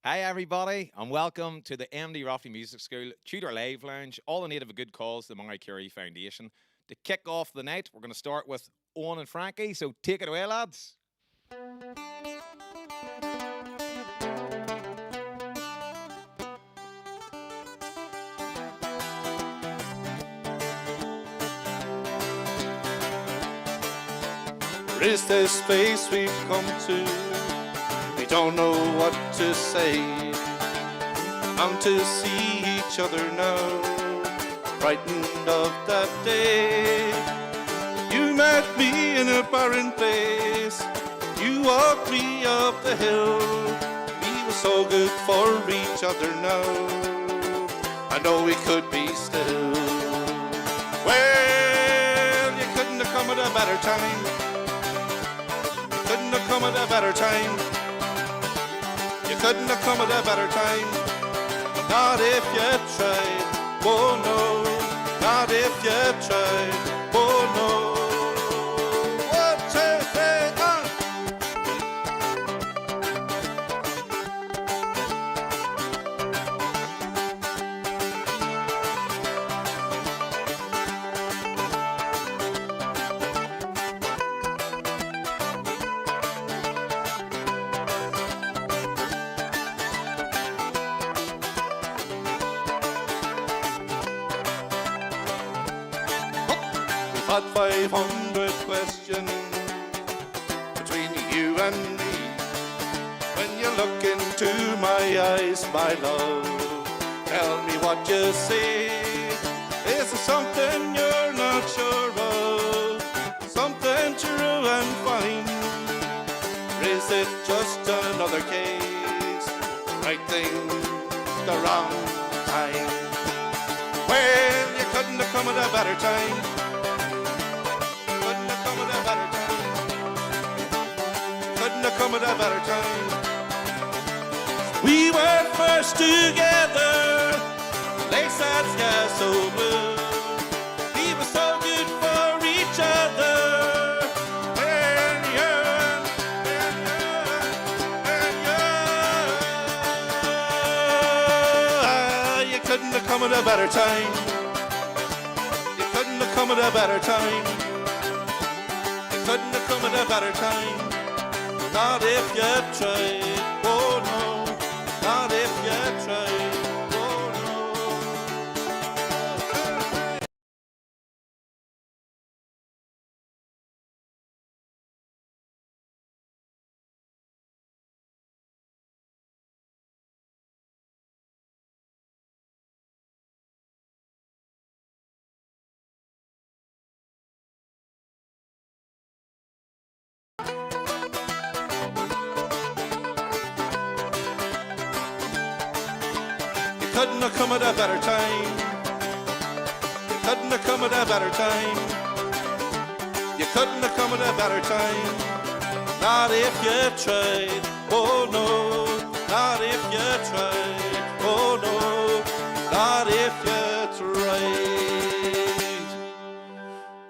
Hi, everybody, and welcome to the MD Rafferty Music School Tutor Live Lounge, all in need of a good cause, the Curie Foundation. To kick off the night, we're going to start with Owen and Frankie, so take it away, lads. There is this place we've come to, we don't know what to say. I'm to see each other now, frightened of that day. You met me in a barren place, you walked me up the hill. We were so good for each other now, I know we could be still. Well, you couldn't have come at a better time. Couldn't have come at a better time. You couldn't have come at a better time. Not if you tried. Oh no. Not if you tried. Oh no. 1, 2, 3, on. Had 500 questions between you and me. When you look into my eyes, my love, tell me what you see. Is there something you're not sure of? Something true and fine? Or is it just another case? Right thing, the wrong time? Well, you couldn't have come at a better time. Come at a better time. We were first together, lakes that sky so blue. We were so good for each other. And you couldn't have come at a better time. You couldn't have come at a better time. You couldn't have come at a better time. Not if you tried, oh no. Not if you tried, oh no. Couldn't have come at a better time. You couldn't have come at a better time. You couldn't have come at a better time. Not if you tried. Oh no. Not if you tried. Oh no. Not if you tried.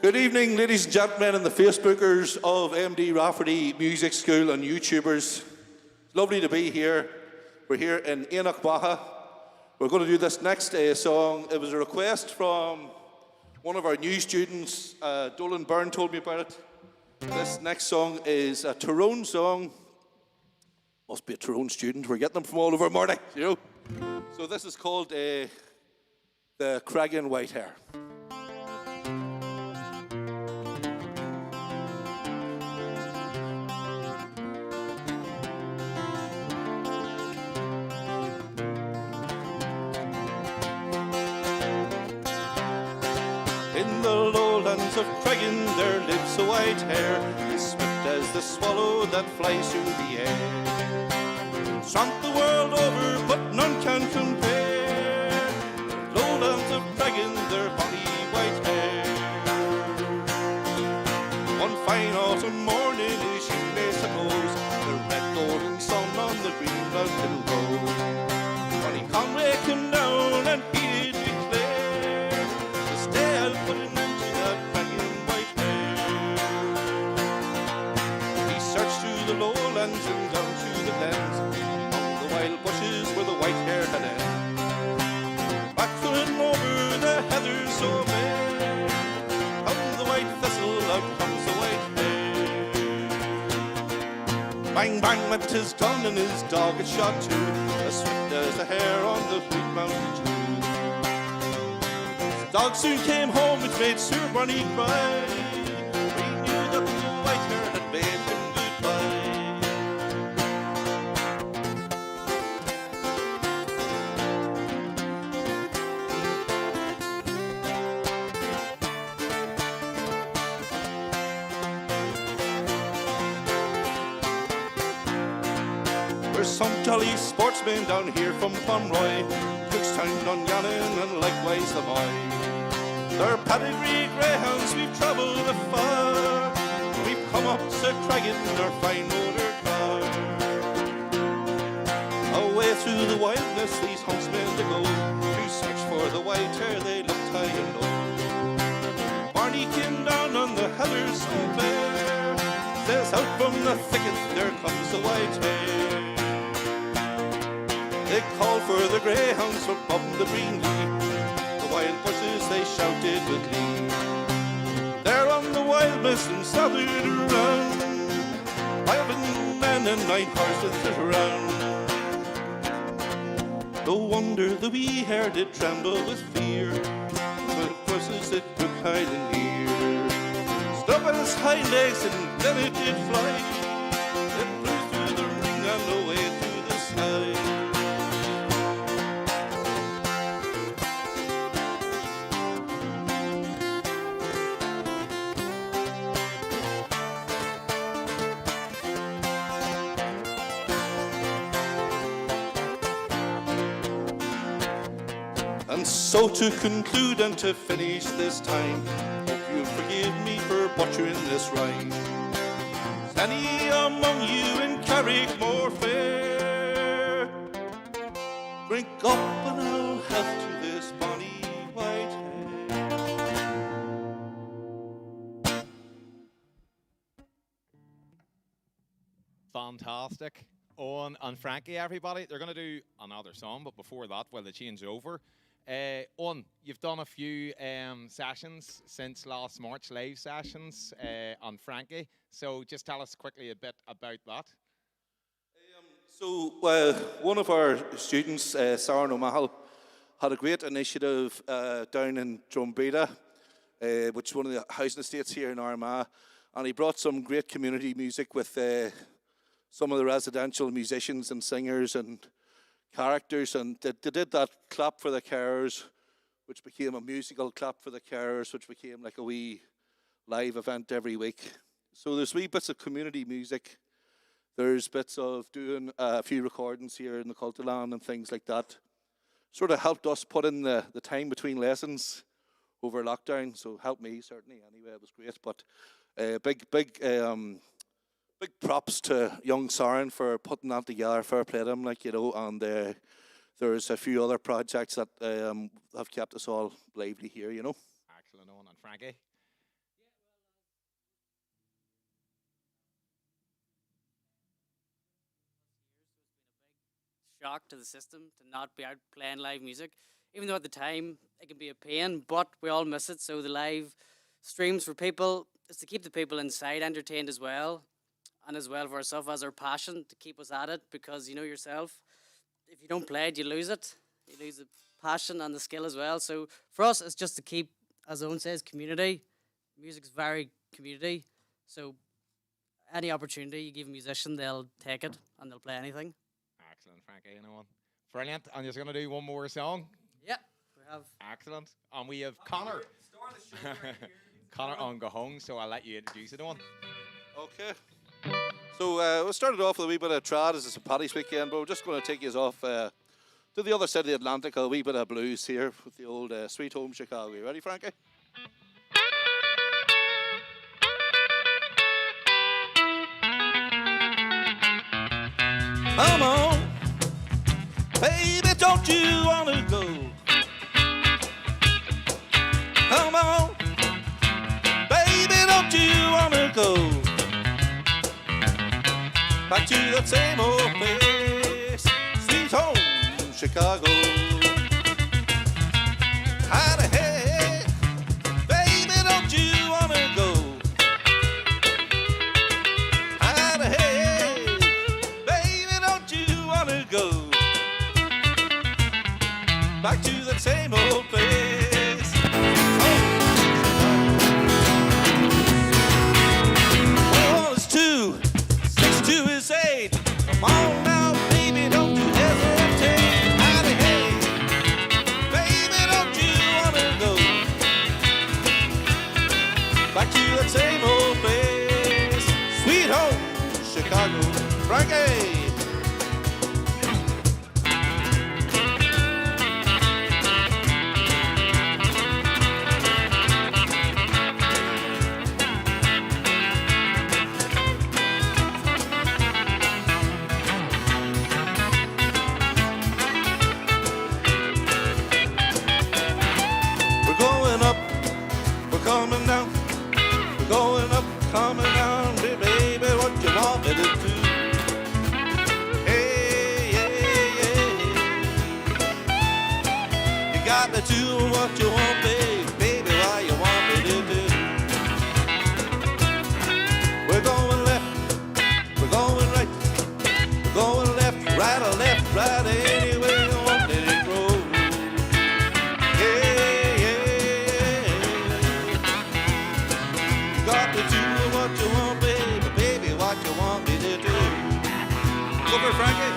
Good evening, ladies and gentlemen, and the Facebookers of MD Rafferty Music School and YouTubers. It's lovely to be here. We're here in Enoch. We're going to do this next song. It was a request from one of our new students. Dolan Byrne told me about it. This next song is a Tyrone song. Must be a Tyrone student. We're getting them from all over Marty, you know. So this is called The Craggy and White Hair. In the lowlands of Creggan there lives a white hare, as swift as the swallow that flies through the air. Strump the world over, but none can compare. The lowlands of Creggan, their bonny white hare. One fine autumn morning, as you may suppose, the red golden sun on the green mountain road. Bonny Conway came down and he did declare to stay and put an end to that craggy white hair. He searched through the lowlands and down to the glens, among the wild bushes went his gun and his dog had shot too, as swift as the hare on the Blue Mountain Dew. His dog soon came home, which made Sir Barney cry. He knew that the white hare had bade him goodbye. There's some jolly sportsmen down here from Pomeroy, Cookstown, Dungannon and likewise the Moy. They're pedigree greyhounds, we've travelled afar. We've come up to Craggin in our fine motor car. Away through the wilderness these huntsmen to go, to search for the white hare, they looked high and low. Barney came down on the heather so bare, says out from the thicket there comes the white hare. They called for the greyhounds from up the green lea. The wild horses they shouted with glee. There on the wild mist and southered around, 11 men and 9 horses sit around. No wonder the wee hare did tremble with fear, but horses it took hide and near. Stuck on his hind legs and then it did fly. It flew through the ring and away through the sky. And so to conclude and to finish this time, hope you'll forgive me for butchering this rhyme. Is any among you in Carrickmore fair? Drink up and I'll health to this bonny white hare. Fantastic. Owen and Frankie, everybody. They're going to do another song, but before that, while they change over, Owen, you've done a few sessions since last March, live sessions on Frankie. So just tell us quickly a bit about that. One of our students, Sarah O'Mahal, had a great initiative down in Drumbeeta, which is one of the housing estates here in Armagh, and he brought some great community music with some of the residential musicians and singers and characters, and they did that clap for the carers, which became a musical clap for the carers, which became like a wee live event every week. So there's wee bits of community music. There's bits of doing a few recordings here in the Cultaland and things like that. Sort of helped us put in the time between lessons over lockdown, so helped me certainly. Anyway, it was great. But big props to young Soren for putting that together. Fair play to him, like, you know. And there's a few other projects that have kept us all lively here, you know. Excellent, Owen and Frankie. Shock to the system to not be out playing live music, even though at the time it can be a pain, but we all miss it. So the live streams for people is to keep the people inside entertained as well, and as well for ourselves as our passion to keep us at it, because you know yourself, if you don't play it, you lose it. You lose the passion and the skill as well. So for us, it's just to keep, as Owen says, community. Music's very community. So any opportunity you give a musician, they'll take it and they'll play anything. Excellent, Frankie and Owen. Brilliant. And you're going to do one more song? Yeah, we have. Excellent. And we have Connor. Connor on Gahong, so I'll let you introduce it, Owen. Okay. So we started off with a wee bit of trad as it's a Paddy's weekend, but we're just going to take you off to the other side of the Atlantic, a wee bit of blues here with the old Sweet Home Chicago. You ready, Frankie? Come on, baby, don't you want to go? Come on, baby, don't you want to go back to that same old place, Sweet Home Chicago? Hey, baby, don't you want to go? Hey, go back to that same old place. Oh, 1 is 2, 6, 2 is 8. Come on now, baby, don't you hesitate. Howdy, hey, baby, don't you wanna go back to that same old place? Sweet home, Chicago, Frankie. Coming down, we're going up, coming down, baby, what you want me to do? Hey, yeah, yeah. You got me doing what you want, baby, why you want me to do? We're going left, we're going right, we're going left, right, or left, right, anyway you want me to go. What you want, baby, baby, what you want me to do? Go for it, Frankie.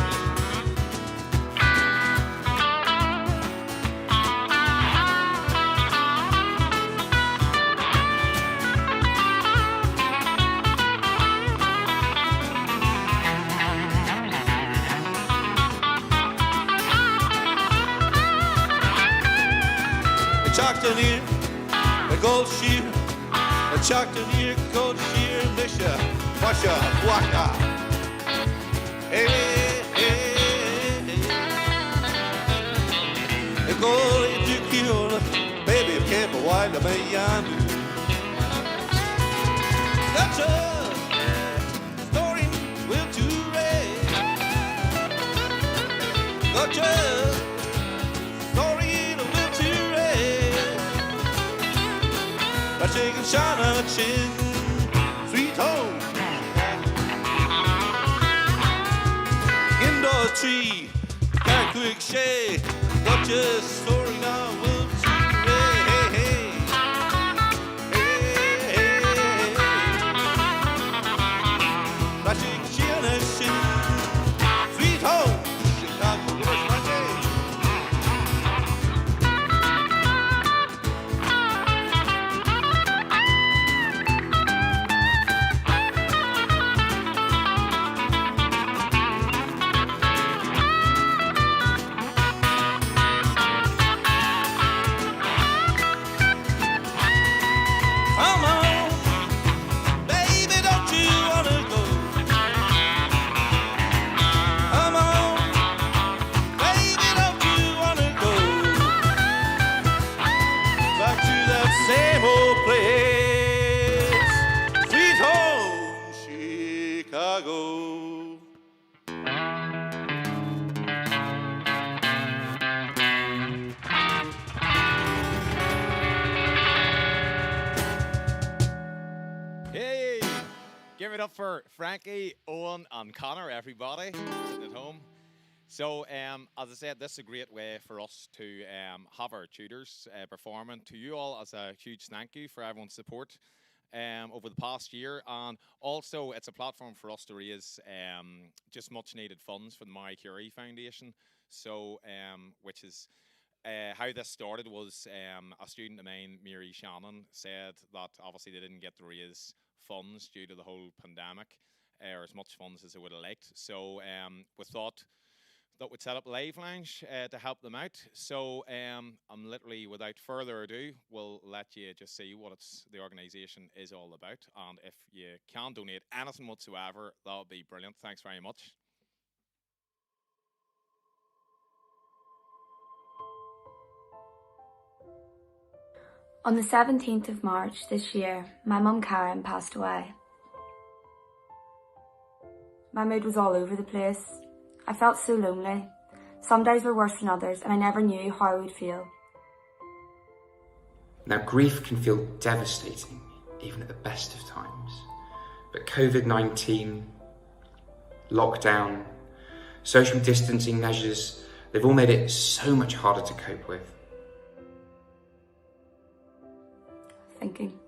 A chocolate ear, a gold shear. A chocolate ear, gold shear, Misha, washa, waka. Hey, hey, hey. A gold tequila, baby, careful, why the man? That's a story, will to read. Gotcha, story, will to read. By shaking Shana chin, sweet home. Indoor tree, got a quick shade. Got your story now, will to hey, hey, hey. Hey, hey, hey. By shaking Shana chin, sweet home. Chicago, where's my day? Same old place, sweet home, Chicago. Hey, give it up for Frankie, Owen, and Connor, everybody sitting at home. So, as I said, this is a great way for us to have our tutors performing. To you all, as a huge thank you for everyone's support over the past year. And also, it's a platform for us to raise just much needed funds for the Marie Curie Foundation. So, which is how this started was a student of mine, Mary Shannon, said that obviously they didn't get to raise funds due to the whole pandemic, or as much funds as they would have liked. So, we thought that would set up Live Lounge to help them out. So I'm literally, without further ado, will let you just see what the organisation is all about. And if you can donate anything whatsoever, that would be brilliant. Thanks very much. On the 17th of March this year, my mum Karen passed away. My mood was all over the place. I felt so lonely. Some days were worse than others, and I never knew how I would feel. Now, grief can feel devastating, even at the best of times. But COVID-19, lockdown, Social distancing measures, they've all made it so much harder to cope with. Thinking.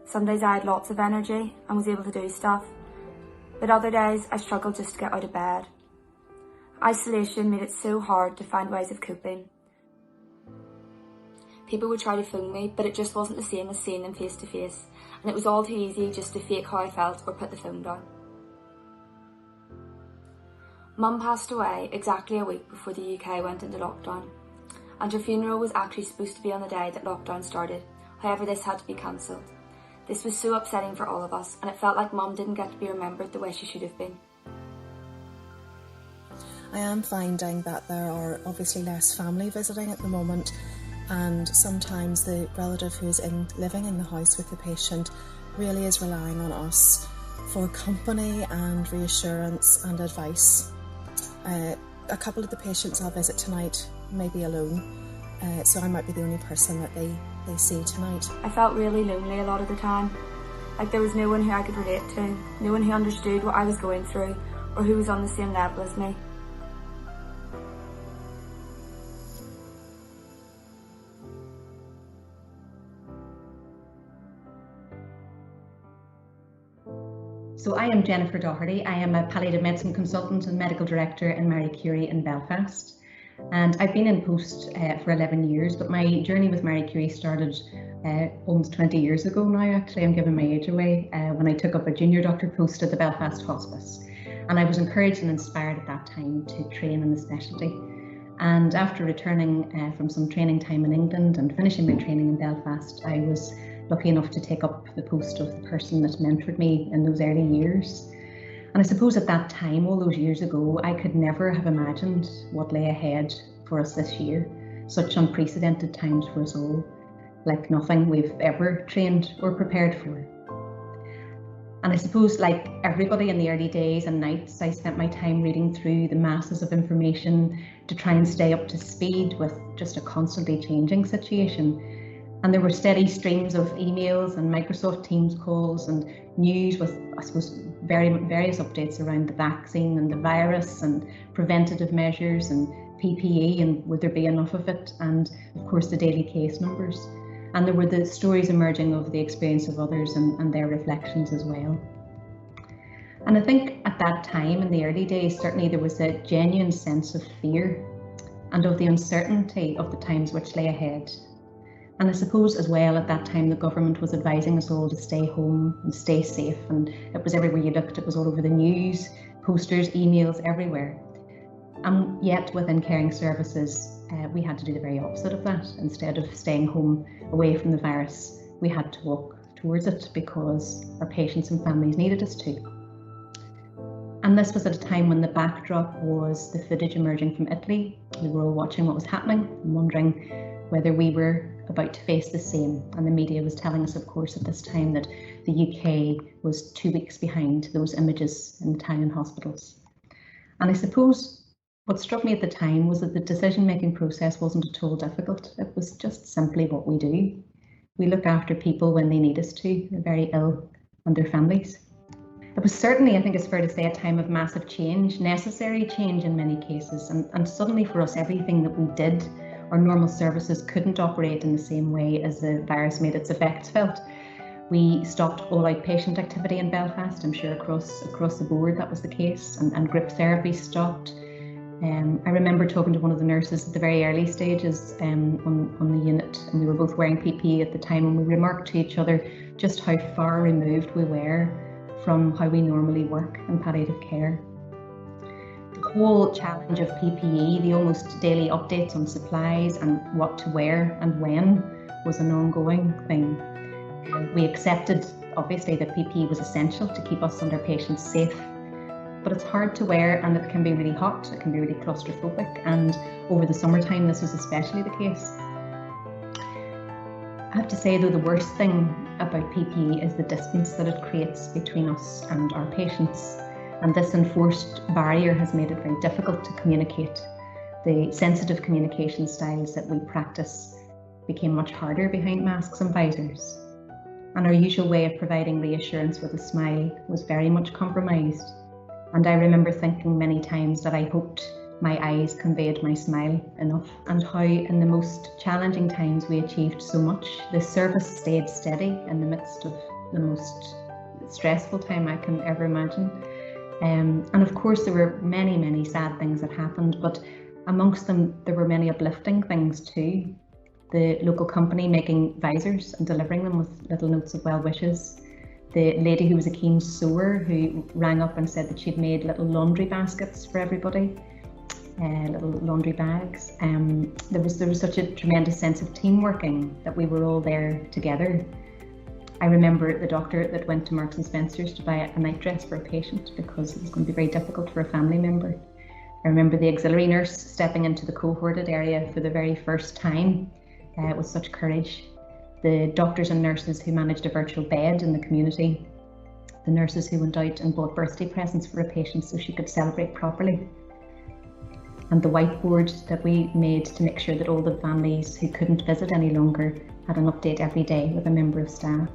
Some days I had lots of energy and was able to do stuff, but other days I struggled just to get out of bed. Isolation made it so hard to find ways of coping. People would try to phone me, but it just wasn't the same as seeing them face to face, and it was all too easy just to fake how I felt or put the phone down. Mum passed away exactly a week before the UK went into lockdown, and her funeral was actually supposed to be on the day that lockdown started. However, this had to be cancelled. This was so upsetting for all of us, and it felt like Mum didn't get to be remembered the way she should have been. I am finding that there are obviously less family visiting at the moment, and sometimes the relative who is living in the house with the patient really is relying on us for company and reassurance and advice. A couple of the patients I'll visit tonight may be alone, so I might be the only person that they see tonight. I felt really lonely a lot of the time, like there was no one who I could relate to, no one who understood what I was going through or who was on the same level as me. So I am Jennifer Doherty. I am a palliative medicine consultant and medical director in Marie Curie in Belfast. And I've been in post for 11 years, but my journey with Marie Curie started almost 20 years ago now. Actually, I'm giving my age away, when I took up a junior doctor post at the Belfast Hospice. And I was encouraged and inspired at that time to train in the specialty. And after returning from some training time in England and finishing my training in Belfast, I was lucky enough to take up the post of the person that mentored me in those early years. And I suppose at that time, all those years ago, I could never have imagined what lay ahead for us this year. Such unprecedented times for us all, like nothing we've ever trained or prepared for. And I suppose, like everybody in the early days and nights, I spent my time reading through the masses of information to try and stay up to speed with just a constantly changing situation. And there were steady streams of emails and Microsoft Teams calls and news with, I suppose, various updates around the vaccine and the virus and preventative measures and PPE and would there be enough of it, and of course the daily case numbers. And there were the stories emerging of the experience of others and their reflections as well. And I think at that time, in the early days, certainly there was a genuine sense of fear and of the uncertainty of the times which lay ahead. And I suppose as well at that time the government was advising us all to stay home and stay safe, and it was everywhere you looked, it was all over the news, posters, emails, everywhere. And yet within caring services, we had to do the very opposite of that. Instead of staying home away from the virus, we had to walk towards it because our patients and families needed us to. And this was at a time when the backdrop was the footage emerging from Italy. We were all watching what was happening and wondering whether we were about to face the same. And the media was telling us, of course, at this time that the UK was 2 weeks behind those images in the Italian hospitals. And I suppose what struck me at the time was that the decision-making process wasn't at all difficult. It was just simply what we do. We look after people when they need us to, the very ill and their families. It was certainly, I think it's fair to say, a time of massive change, necessary change in many cases. And suddenly for us, everything that we did, our normal services couldn't operate in the same way as the virus made its effects felt. We stopped all outpatient activity in Belfast. I'm sure across the board that was the case, and group therapy stopped. I remember talking to one of the nurses at the very early stages on the unit, and we were both wearing PPE at the time, and we remarked to each other just how far removed we were from how we normally work in palliative care. The whole challenge of PPE, the almost daily updates on supplies and what to wear and when, was an ongoing thing. We accepted, obviously, that PPE was essential to keep us and our patients safe, but it's hard to wear and it can be really hot, it can be really claustrophobic, and over the summertime this was especially the case. I have to say though, the worst thing about PPE is the distance that it creates between us and our patients. And this enforced barrier has made it very difficult to communicate. The sensitive communication styles that we practice became much harder behind masks and visors. and our usual way of providing reassurance with a smile was very much compromised. And I remember thinking many times that I hoped my eyes conveyed my smile enough, and how in the most challenging times we achieved so much. The service stayed steady in the midst of the most stressful time I can ever imagine. And of course there were many, many sad things that happened, but amongst them there were many uplifting things too. The local company making visors and delivering them with little notes of well wishes. The lady who was a keen sewer who rang up and said that she'd made little laundry baskets for everybody, little laundry bags. There was such a tremendous sense of team working, that we were all there together. I remember the doctor that went to Marks and Spencer's to buy a nightdress for a patient because it was going to be very difficult for a family member. I remember the auxiliary nurse stepping into the cohorted area for the very first time with such courage. The doctors and nurses who managed a virtual bed in the community. The nurses who went out and bought birthday presents for a patient so she could celebrate properly. And the whiteboard that we made to make sure that all the families who couldn't visit any longer had an update every day with a member of staff.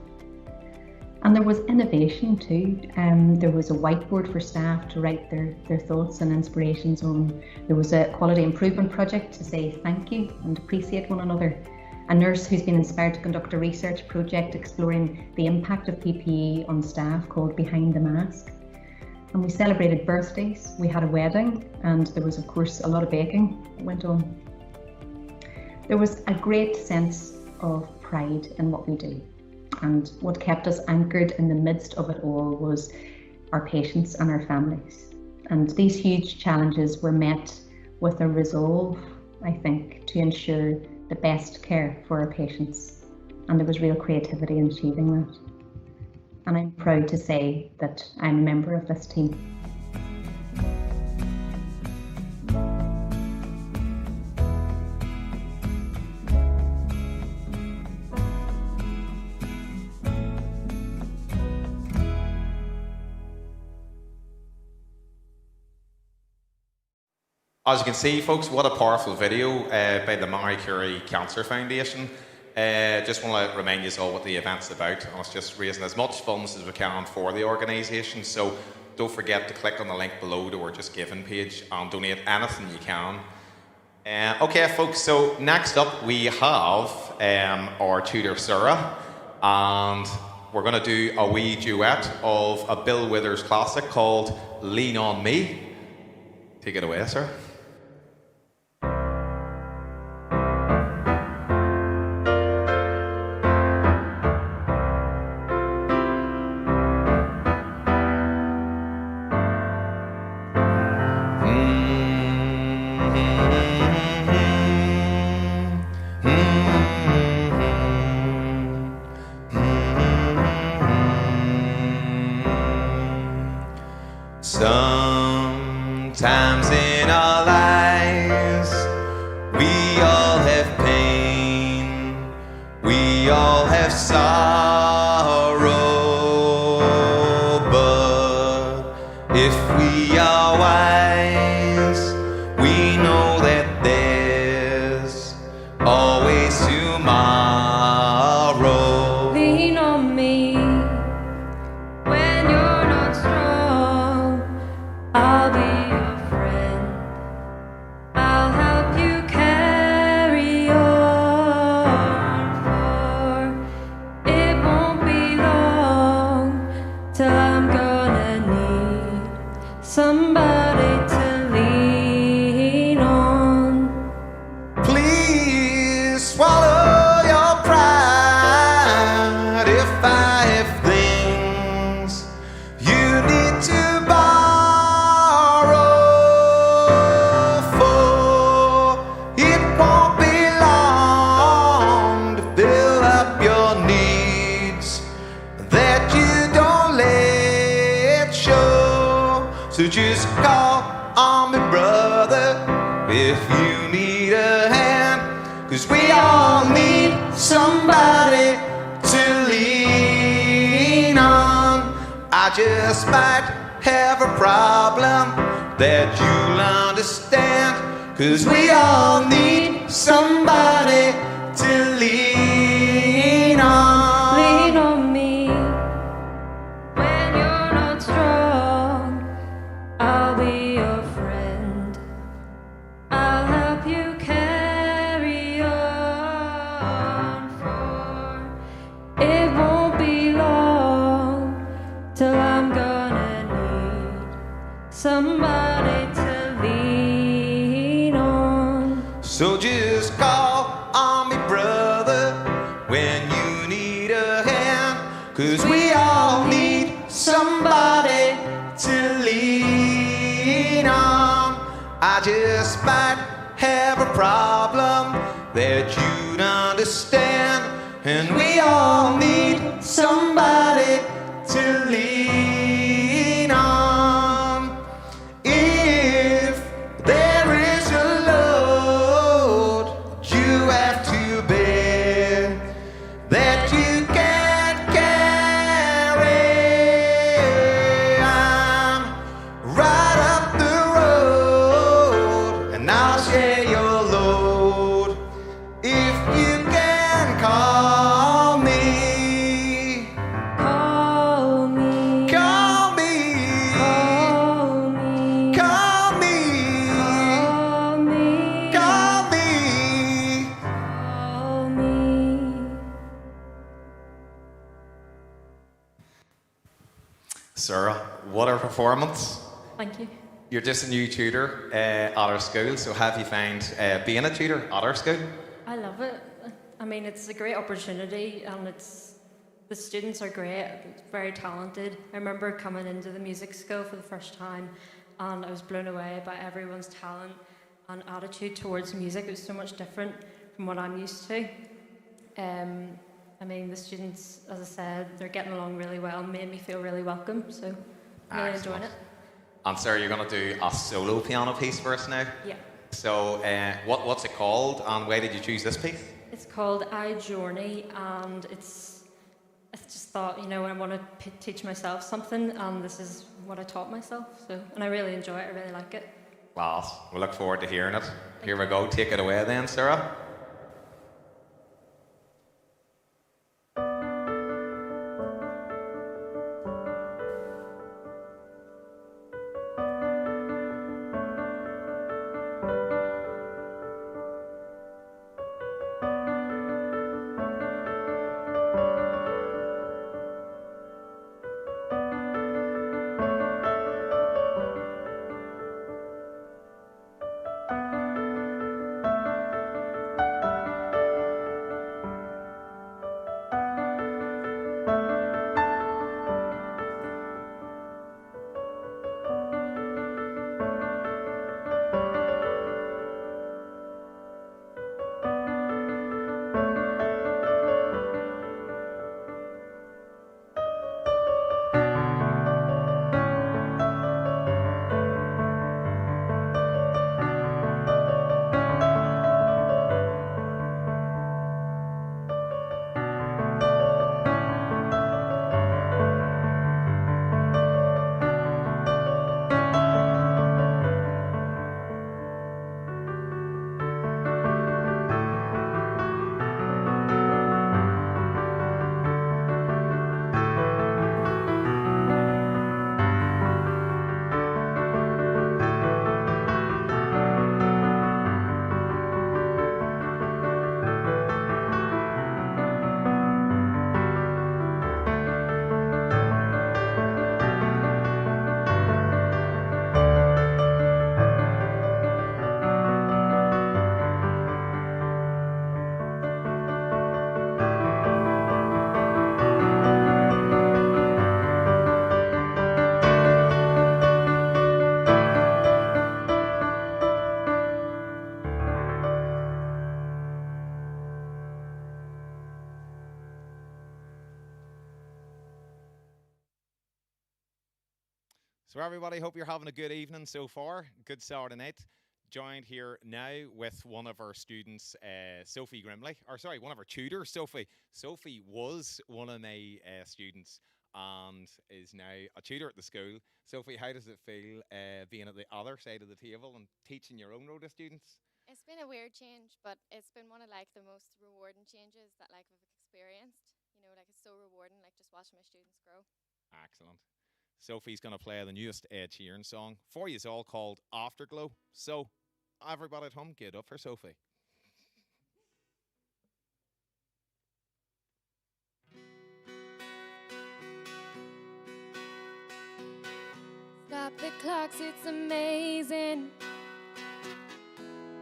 And there was innovation too. There was a whiteboard for staff to write their thoughts and inspirations on. There was a quality improvement project to say thank you and appreciate one another. A nurse who's been inspired to conduct a research project exploring the impact of PPE on staff called Behind the Mask. And we celebrated birthdays, we had a wedding, and there was of course a lot of baking that went on. There was a great sense of pride in what we do. And what kept us anchored in the midst of it all was our patients and our families. And these huge challenges were met with a resolve, I think, to ensure the best care for our patients. And there was real creativity in achieving that. And I'm proud to say that I'm a member of this team. As you can see, folks, what a powerful video by the Marie Curie Cancer Foundation. Just want to remind you all what the event's about, and it's just raising as much funds as we can for the organisation. So don't forget to click on the link below to our Just Giving page and donate anything you can. Okay, folks, so next up we have our tutor Sarah, and we're going to do a wee duet of a Bill Withers classic called Lean on Me. Take it away, sir. Sometimes in our lives we all have pain, we all have sorrow, but if we are wise, we know that there's always tomorrow. Lean on me when you're not strong. I'll be your friend. I'll help you carry on, for it won't be long till I'm gonna need somebody to lean on. Please swallow your pride if I have things you need to borrow, for it won't be long to fill up your needs that you don't let show. So just call on me, brother, if you need a hand, 'cause we all need somebody to lean on. I just might have a problem that you'll understand, 'cause we all need somebody to lean on. Lean on me till I'm gonna need somebody to lean on. So just call on me, brother, when you need a hand, 'cause we all need somebody to lean on. I just might have a problem that you'd understand, and we all need somebody to lean on. If there is a load you have to bear that you can't carry, I'm right up the road and I'll share your load. If you can call me, Call me, call me, call me, call me, call me, call me. call me. Sarah, what a performance. Thank you. You're just a new tutor at our school, so have you found being a tutor at our school? I love it. I mean, it's a great opportunity, and the students are great, very talented. I remember coming into the music school for the first time, and I was blown away by everyone's talent and attitude towards music. It was so much different from what I'm used to. I mean, the students, as I said, they're getting along really well, made me feel really welcome, so really enjoying it. And Sarah, you're going to do a solo piano piece for us now. Yeah. So what's it called, and why did you choose this piece? It's called I Journey, and I just thought, you know, I want to teach myself something, and this is what I taught myself. So, and I really enjoy it. I really like it. Class. We look forward to hearing it. Here we go. Take it away then, Sarah. So everybody, hope you're having a good evening so far. Good Saturday night. Joined here now with one of our students, Sophie Grimley, one of our tutors, Sophie. Sophie was one of my students and is now a tutor at the school. Sophie, how does it feel being at the other side of the table and teaching your own rota students? It's been a weird change, but it's been one of like the most rewarding changes that like I've experienced. You know, like it's so rewarding, like just watching my students grow. Excellent. Sophie's going to play the newest Ed Sheeran song for you, all called Afterglow. So, everybody at home, get up for Sophie. clocks, it's amazing.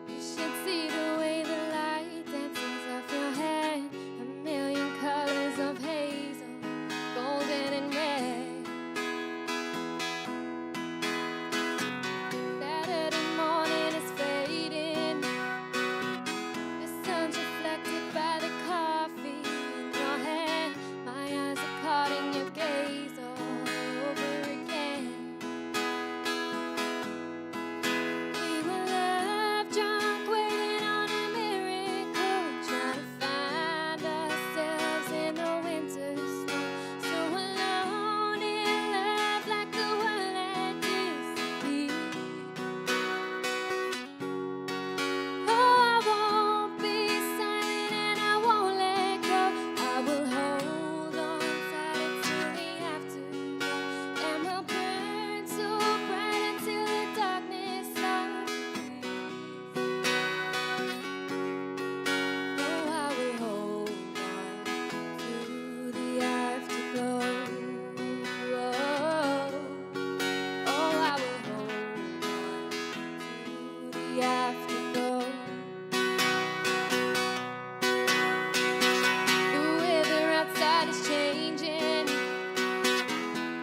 You should see the way the light dances off your hair. A million colors of hazel, golden and red. Saturday morning is fading. The sun's reflected by the coffee in your hand. My eyes are caught in your gaze all over again. We were love drunk, waiting on a miracle, trying to find ourselves in the winter snow. So alone in love, like the world had disappeared. Oh, I won't be silent and I won't let go. I will hold on tight until we have to go. And we'll burn so bright until the darkness softly. Oh, I will hold on to the afterglow. Oh, I will hold on to the afterglow. The weather outside is changing.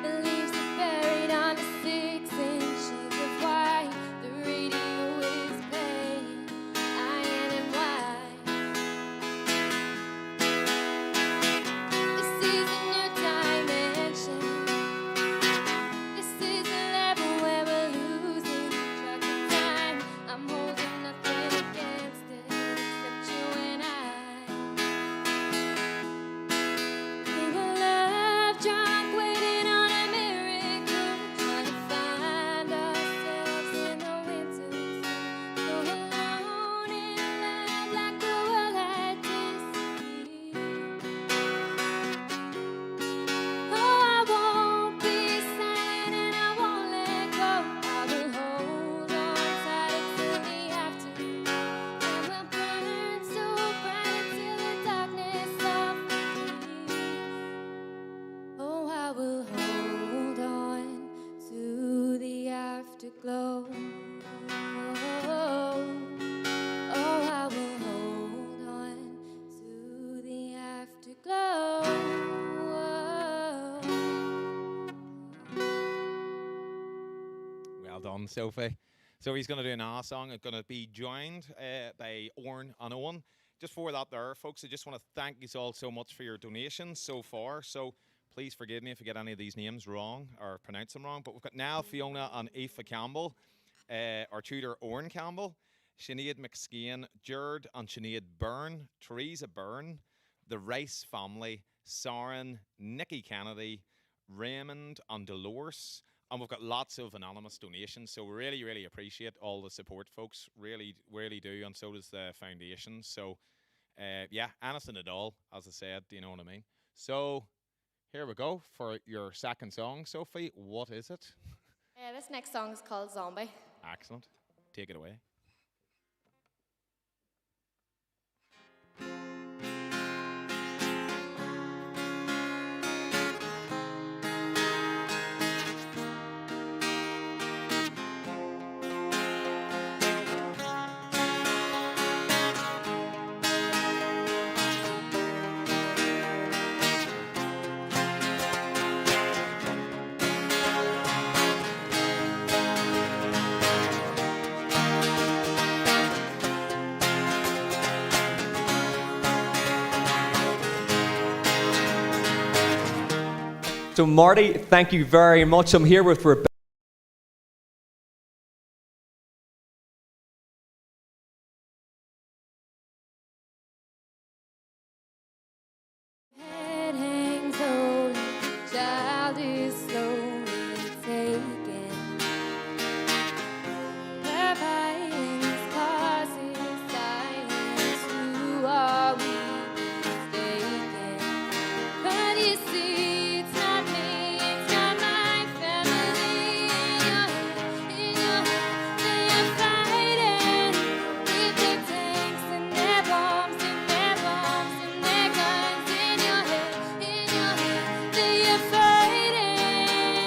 The leaves are buried under 6 inches of white. The radio is playing iron and white. This is a new dimension. This is a level where we're losing track of time. I'm holding nothing against it except you and I. We were love drunk, waiting on a miracle, trying to find ourselves in the winter sun. So alone in love, like the world had disappeared. Oh, I won't be silent and I won't let go. I will hold on tight until we have to. And we'll burn so bright until the darkness softly. Oh, I will hold on to the afterglow. Oh, I will hold on to the afterglow. Well done, Sophie. So he's going to do an R song. It's going to be joined by Oren and Owen. Just for that there, folks, I just want to thank you all so much for your donations so far. So please forgive me if I get any of these names wrong or pronounce them wrong. But we've got Nell, Fiona and Aoife Campbell, our tutor Oren Campbell, Sinead McSkeen, Jared and Sinead Byrne, Teresa Byrne, the Rice family, Saren, Nikki Kennedy, Raymond and Dolores. And we've got lots of anonymous donations, so we really, really appreciate all the support, folks. Really, really do, and so does the foundation. So, yeah, anything at all, as I said, do you know what I mean? So, here we go for your second song, Sophie. What is it? This next song is called Zombie. Excellent. Take it away. So Marty, thank you very much. I'm here with Rebecca. Head hangs low, child is slowly taken. Her violence causes silence. Who are we mistaken? But you see, it's not me, it's not my family. In your head, they are fighting with their tanks and their bombs and their bombs and their guns. In your head, they are fighting.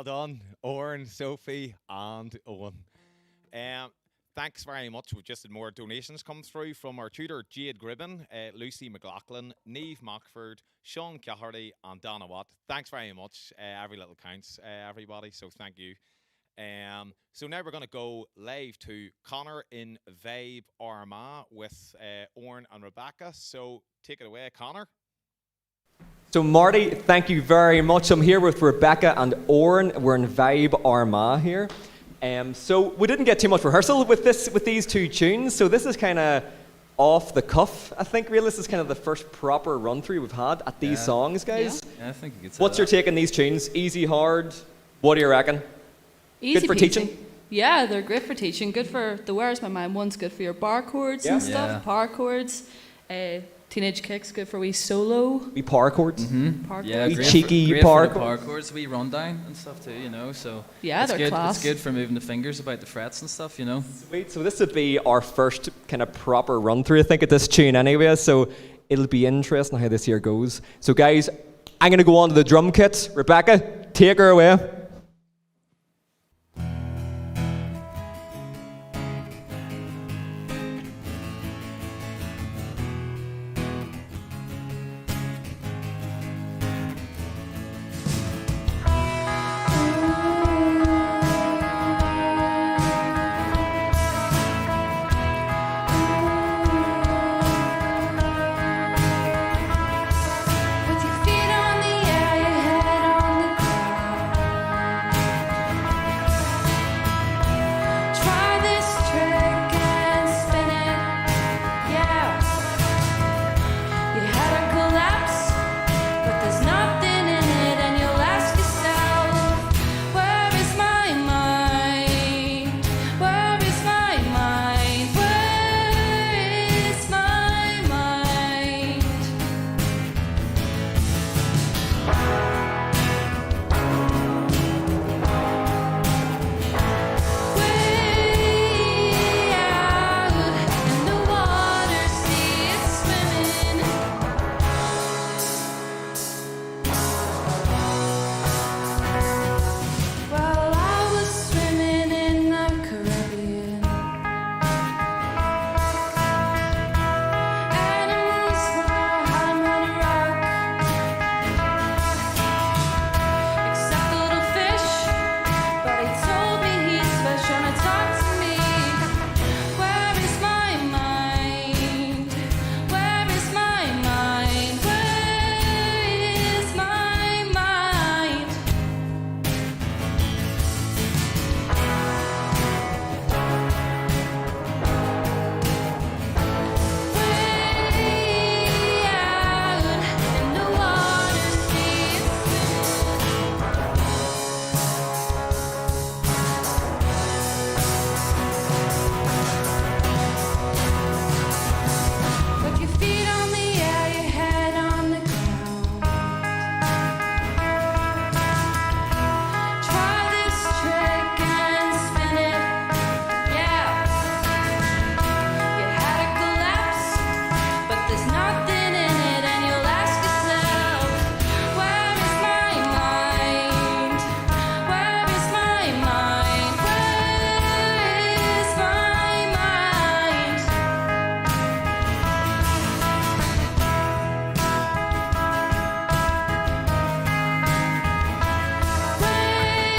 Well done, Oren, Sophie, and Owen. Thanks very much. We've just had more donations come through from our tutor, Jade Gribben, Lucy McLaughlin, Neve Mockford, Sean Cahirty, and Donna Watt. Thanks very much. Every little counts, everybody, so thank you. So now we're going to go live to Connor in Vibe Armagh with Oren and Rebecca. So take it away, Connor. So Marty, thank you very much. I'm here with Rebecca and Oren. We're in Vibe Armagh here. So we didn't get too much rehearsal with these two tunes. So this is kind of off the cuff, I think. Really, this is kind of the first proper run through we've had at these songs, guys. Yeah, I think you could say What's your take on these tunes? Easy, hard? What do you reckon? Easy Good for peasy. teaching? Yeah, they're great for teaching. Good for the Where's My Mind one's good for your bar chords and stuff, Yeah. power chords. Teenage Kicks good for wee solo. Wee power chords? Power Yeah, chords. Wee cheeky great power for the power chords. chords, wee rundown and stuff too, you know. So Yeah, it's they're good. class. It's good for moving the fingers about the frets and stuff, you know. Sweet. So this would be our first kind of proper run through, I think, at this tune anyway. So it'll be interesting how this year goes. So guys, I'm going to go on to the drum kit. Rebecca, take her away. With your feet on the air, your head on the ground. Try this trick and spin it, yeah. Your head will collapse, but there's nothing in it, and you'll ask yourself, where is my mind? Where is my mind? Where is my mind? Way out in the water, see it swimming. Well, I was swimming in the Caribbean. Animals were hiding on a rock. Except the little fish, but he told me he's fish trying to talk to me. Where is my mind? Where is my mind? Where is my mind? Way out in the water, see it swimming. With your feet on the air, your head on the ground. Try this trick and spin it, yeah. Your head will collapse, but there's nothing in it, and you'll ask yourself, where is my mind? Where is my mind? Where is my mind? Way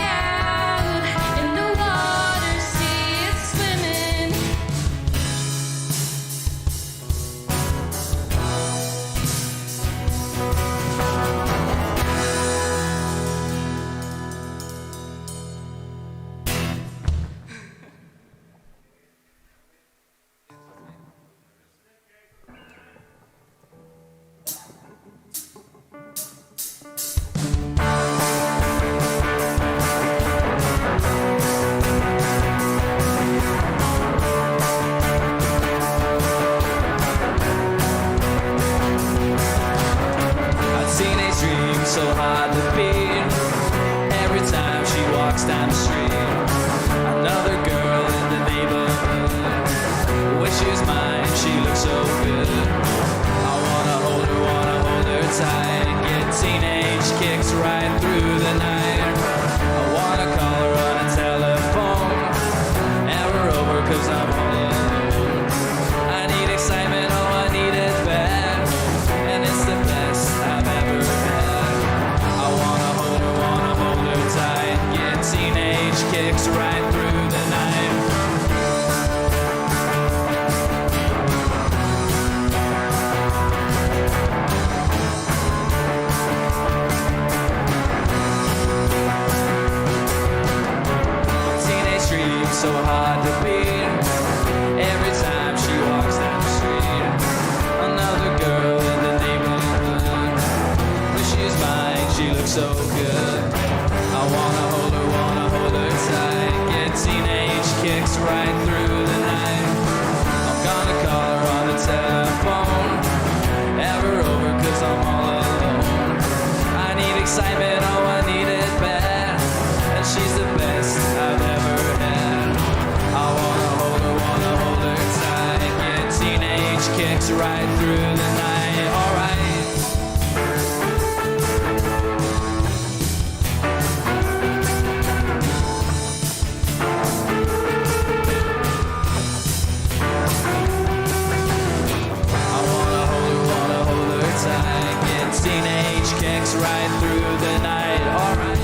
out in the water, see it swimming. A teenage dream so hard to beat. Every time she walks down the street, another girl in the neighborhood. When she's mine, she looks so good. I wanna hold her tight and get teenage kicks right through the night. kicks right through the night. Teenage dream so hard to beat. Every time she walks down the street, another girl in the neighborhood. When she's mine, she looks so good. I wanna hold her tight. Get teenage kicks right through the night. I'm gonna call her on the telephone. Have her over 'cause I'm all alone. I need excitement, oh I need it bad. And she's the best I've ever had. I wanna hold her tight. Get teenage kicks right through the night. Alright. Teenage kicks right through the night. Alright.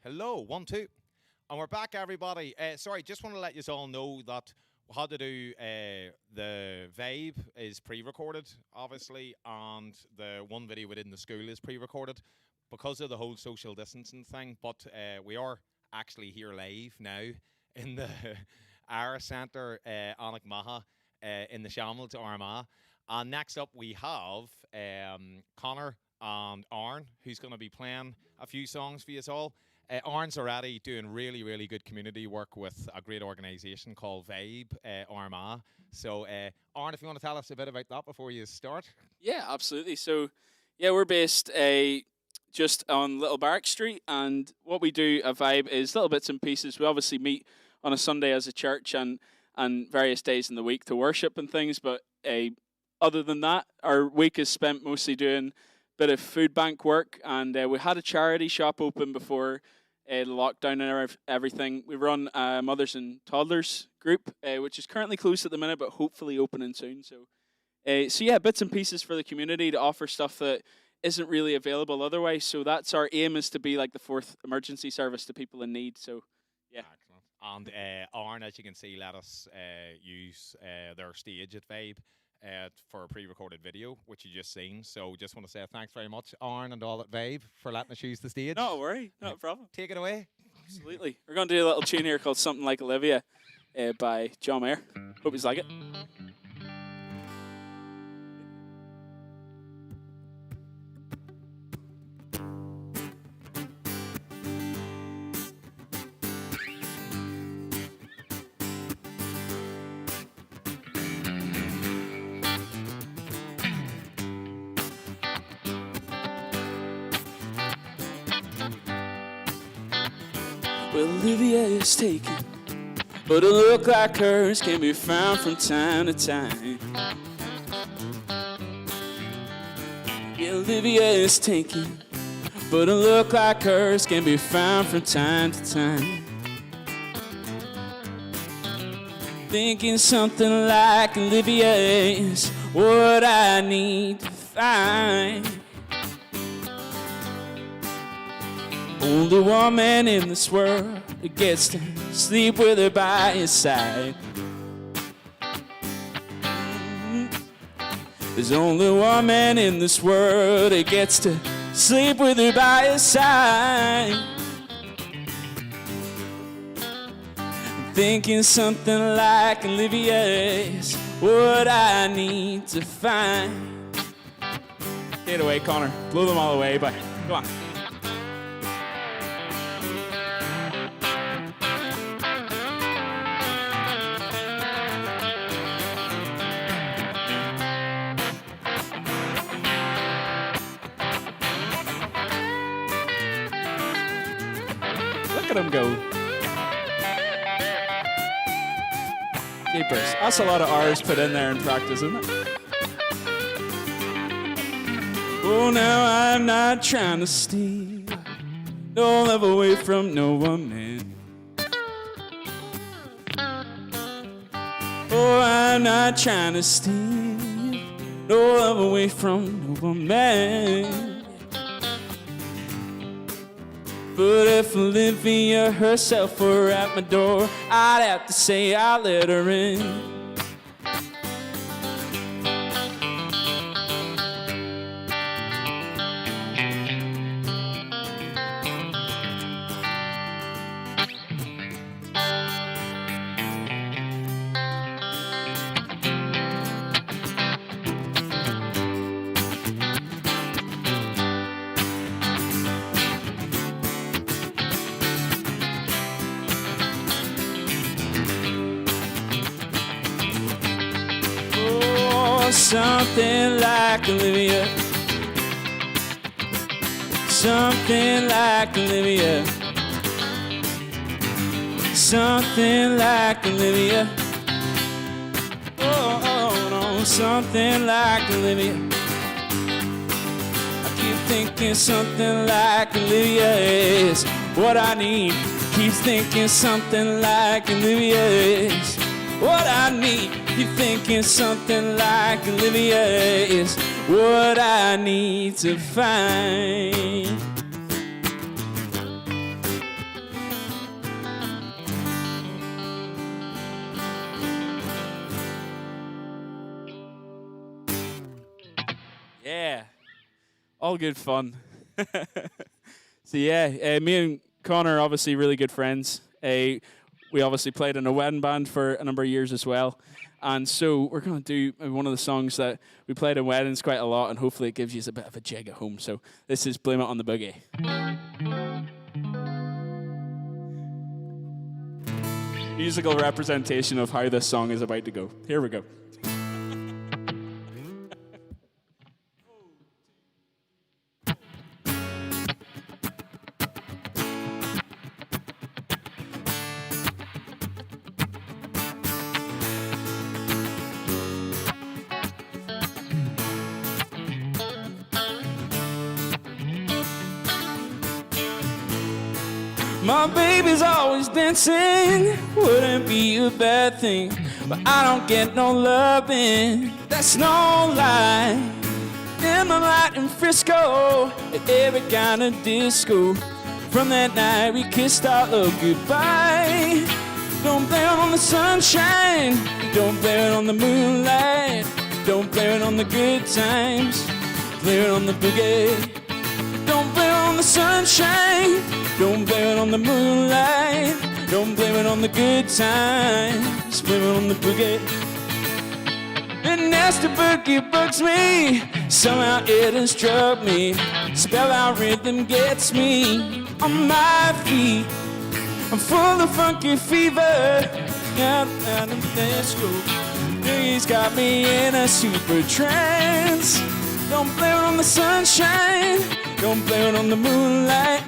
Hello, 1, 2. And we're back, everybody. Sorry, just want to let you all know that we had to do the Vibe is pre-recorded, obviously, and the one video within the school is pre-recorded because of the whole social distancing thing. But we are actually here live now in the Ara Centre, Annick Maha, in the Shambles, Armagh. And next up, we have Connor and Aaron, who's going to be playing a few songs for you all. Aaron's already doing really, really good community work with a great organisation called Vibe Armagh. So, Aaron, if you want to tell us a bit about that before you start. Yeah, absolutely. So, yeah, we're based just on Little Barrack Street, and what we do at Vibe is little bits and pieces. We obviously meet on a Sunday as a church and various days in the week to worship and things, but other than that, our week is spent mostly doing bit of food bank work, and we had a charity shop open before the lockdown and everything. We run a mothers and toddlers group, which is currently closed at the minute, but hopefully opening soon. So yeah, bits and pieces for the community to offer stuff that isn't really available otherwise. So that's our aim, is to be like the fourth emergency service to people in need. So yeah. Excellent. And Aaron, as you can see, let us use their stage at Vibe for a pre-recorded video, which you just seen. So just want to say thanks very much, Aaron and all at Vibe, for letting us use the stage. Not a worry, not a problem. Take it away. Absolutely. We're going to do a little tune here called Something Like Olivia by John Mayer. Hope you like it. Well, Olivia is taken, but a look like hers can be found from time to time. Yeah, Olivia is taken, but a look like hers can be found from time to time. Thinking something like Olivia is what I need to find. Only woman in this world who gets to sleep with her by his side. There's only one man in this world who gets to sleep with her by his side. I'm thinking something like Olivia is what I need to find. Take it away, Connor. Blow them all away, but go on. Look at him go. Jeepers. That's a lot of hours put in there in practice, isn't it? Oh, now I'm not trying to steal no love away from no one man. Oh, I'm not trying to steal no love away from no one man. But if Olivia herself were at my door, I'd have to say I'll let her in. Something like Olivia. Something like Olivia. Something like Olivia. Oh, no, something like Olivia. I keep thinking something like Olivia is what I need. Keep thinking something like Olivia is what I need. Keep thinking something like Olivia is what I need to find. Yeah, all good fun. So yeah, me and Connor are obviously really good friends. We obviously played in a wedding band for a number of years as well. And so we're going to do one of the songs that we played in weddings quite a lot, and hopefully it gives you a bit of a jig at home. So this is Blame It on the Boogie. Musical representation of how this song is about to go. Here we go. My baby's always dancing, wouldn't be a bad thing, but I don't get no loving, that's no lie. In the light in Frisco, at every kind of disco, from that night we kissed our love goodbye. Don't blame it on the sunshine, don't blame it on the moonlight, don't blame it on the good times, blame it on the boogie. Don't blame it on the sunshine, don't blame it on the moonlight, don't blame it on the good times, blame it on the boogie. The nasty boogie bugs me, somehow it has struck me, spell out rhythm gets me on my feet. I'm full of funky fever, out in disco, boogie's got me in a super trance. Don't blame it on the sunshine, don't blame it on the moonlight,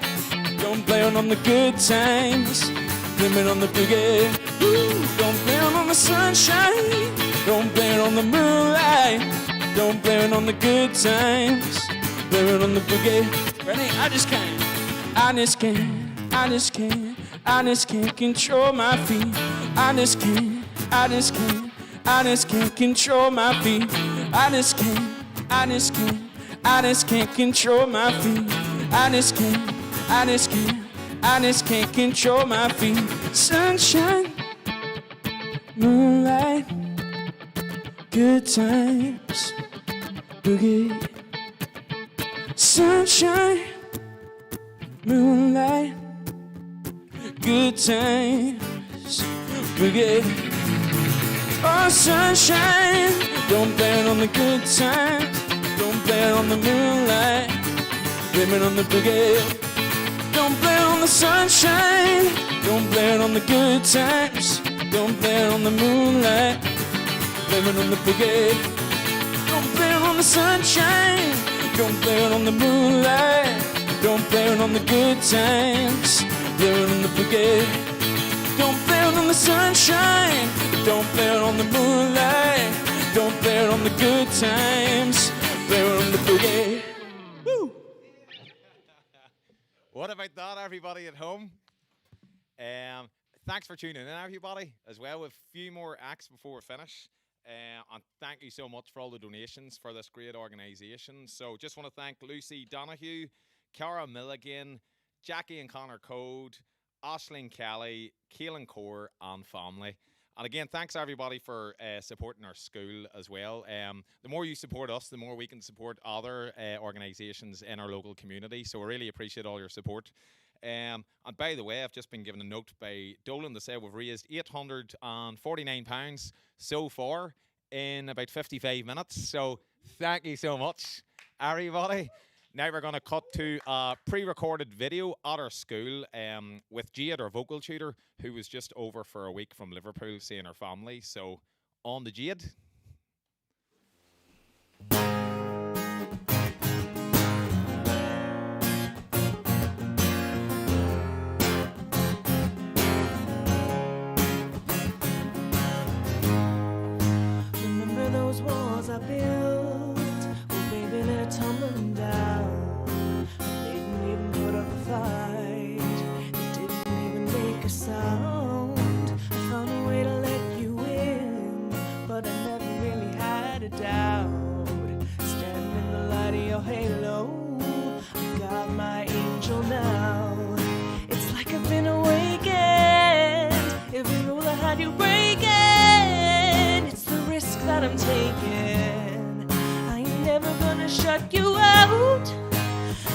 don't blame it on the good times, blame it on the boogie. Ooh, don't blame it on the sunshine, don't blame it on the moonlight, don't blame it on the good times, blame it on the boogie. Ready? I just can't control my feet. I just can't control my feet. I just can't control my feet. I just can't control my feet. Sunshine, moonlight, good times, boogie. Sunshine, moonlight, good times, boogie. Oh, sunshine, don't blame it on the good times, don't blame it on the moonlight, blame it on the boogie. Don't blame it on the sunshine, don't blame it on the good times, don't blame it on the moonlight, blame it on the boogie. Don't blame it on the sunshine, don't blame it on the moonlight, don't blame it on the good times, blame it on the boogie. Don't blame it on the sunshine, don't blame it times. They were on the boogie. Woo! What about that, everybody at home? Thanks for tuning in, everybody, as well. With a few more acts before we finish. And thank you so much for all the donations for this great organisation. So just want to thank Lucy Donahue, Cara Milligan, Jackie and Connor Code, Aisling Kelly, Keelan Core, and family. And again, thanks everybody for supporting our school as well. The more you support us, the more we can support other organisations in our local community. So we really appreciate all your support. And by the way, I've just been given a note by Dolan to say we've raised £849 so far in about 55 minutes. So thank you so much, everybody. Now we're going to cut to a pre-recorded video at our school with Jade, our vocal tutor, who was just over for a week from Liverpool seeing her family. So on to Jade. Remember those walls I built? Well, baby, they're tumbling down. They didn't even put up a fight. They didn't even make a sound. I found a way to let you in, but I never really had a doubt. Standing in the light of your halo, I got my angel now. It's like I've been awakened. Every rule I had you breaking. It's the risk that I'm taking. I ain't never gonna shut you out.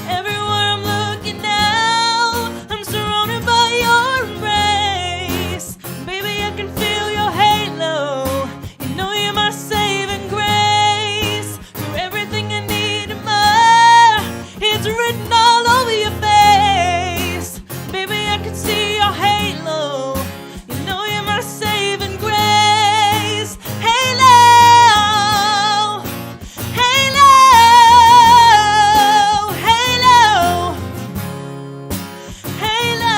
Everywhere I'm looking now, I'm surrounded by your embrace. Baby, I can feel your halo. You know you're my saving grace. You're everything I need and more. It's written all over your face. Baby, I can see your halo. You know you're my saving grace. Halo, halo, halo, halo.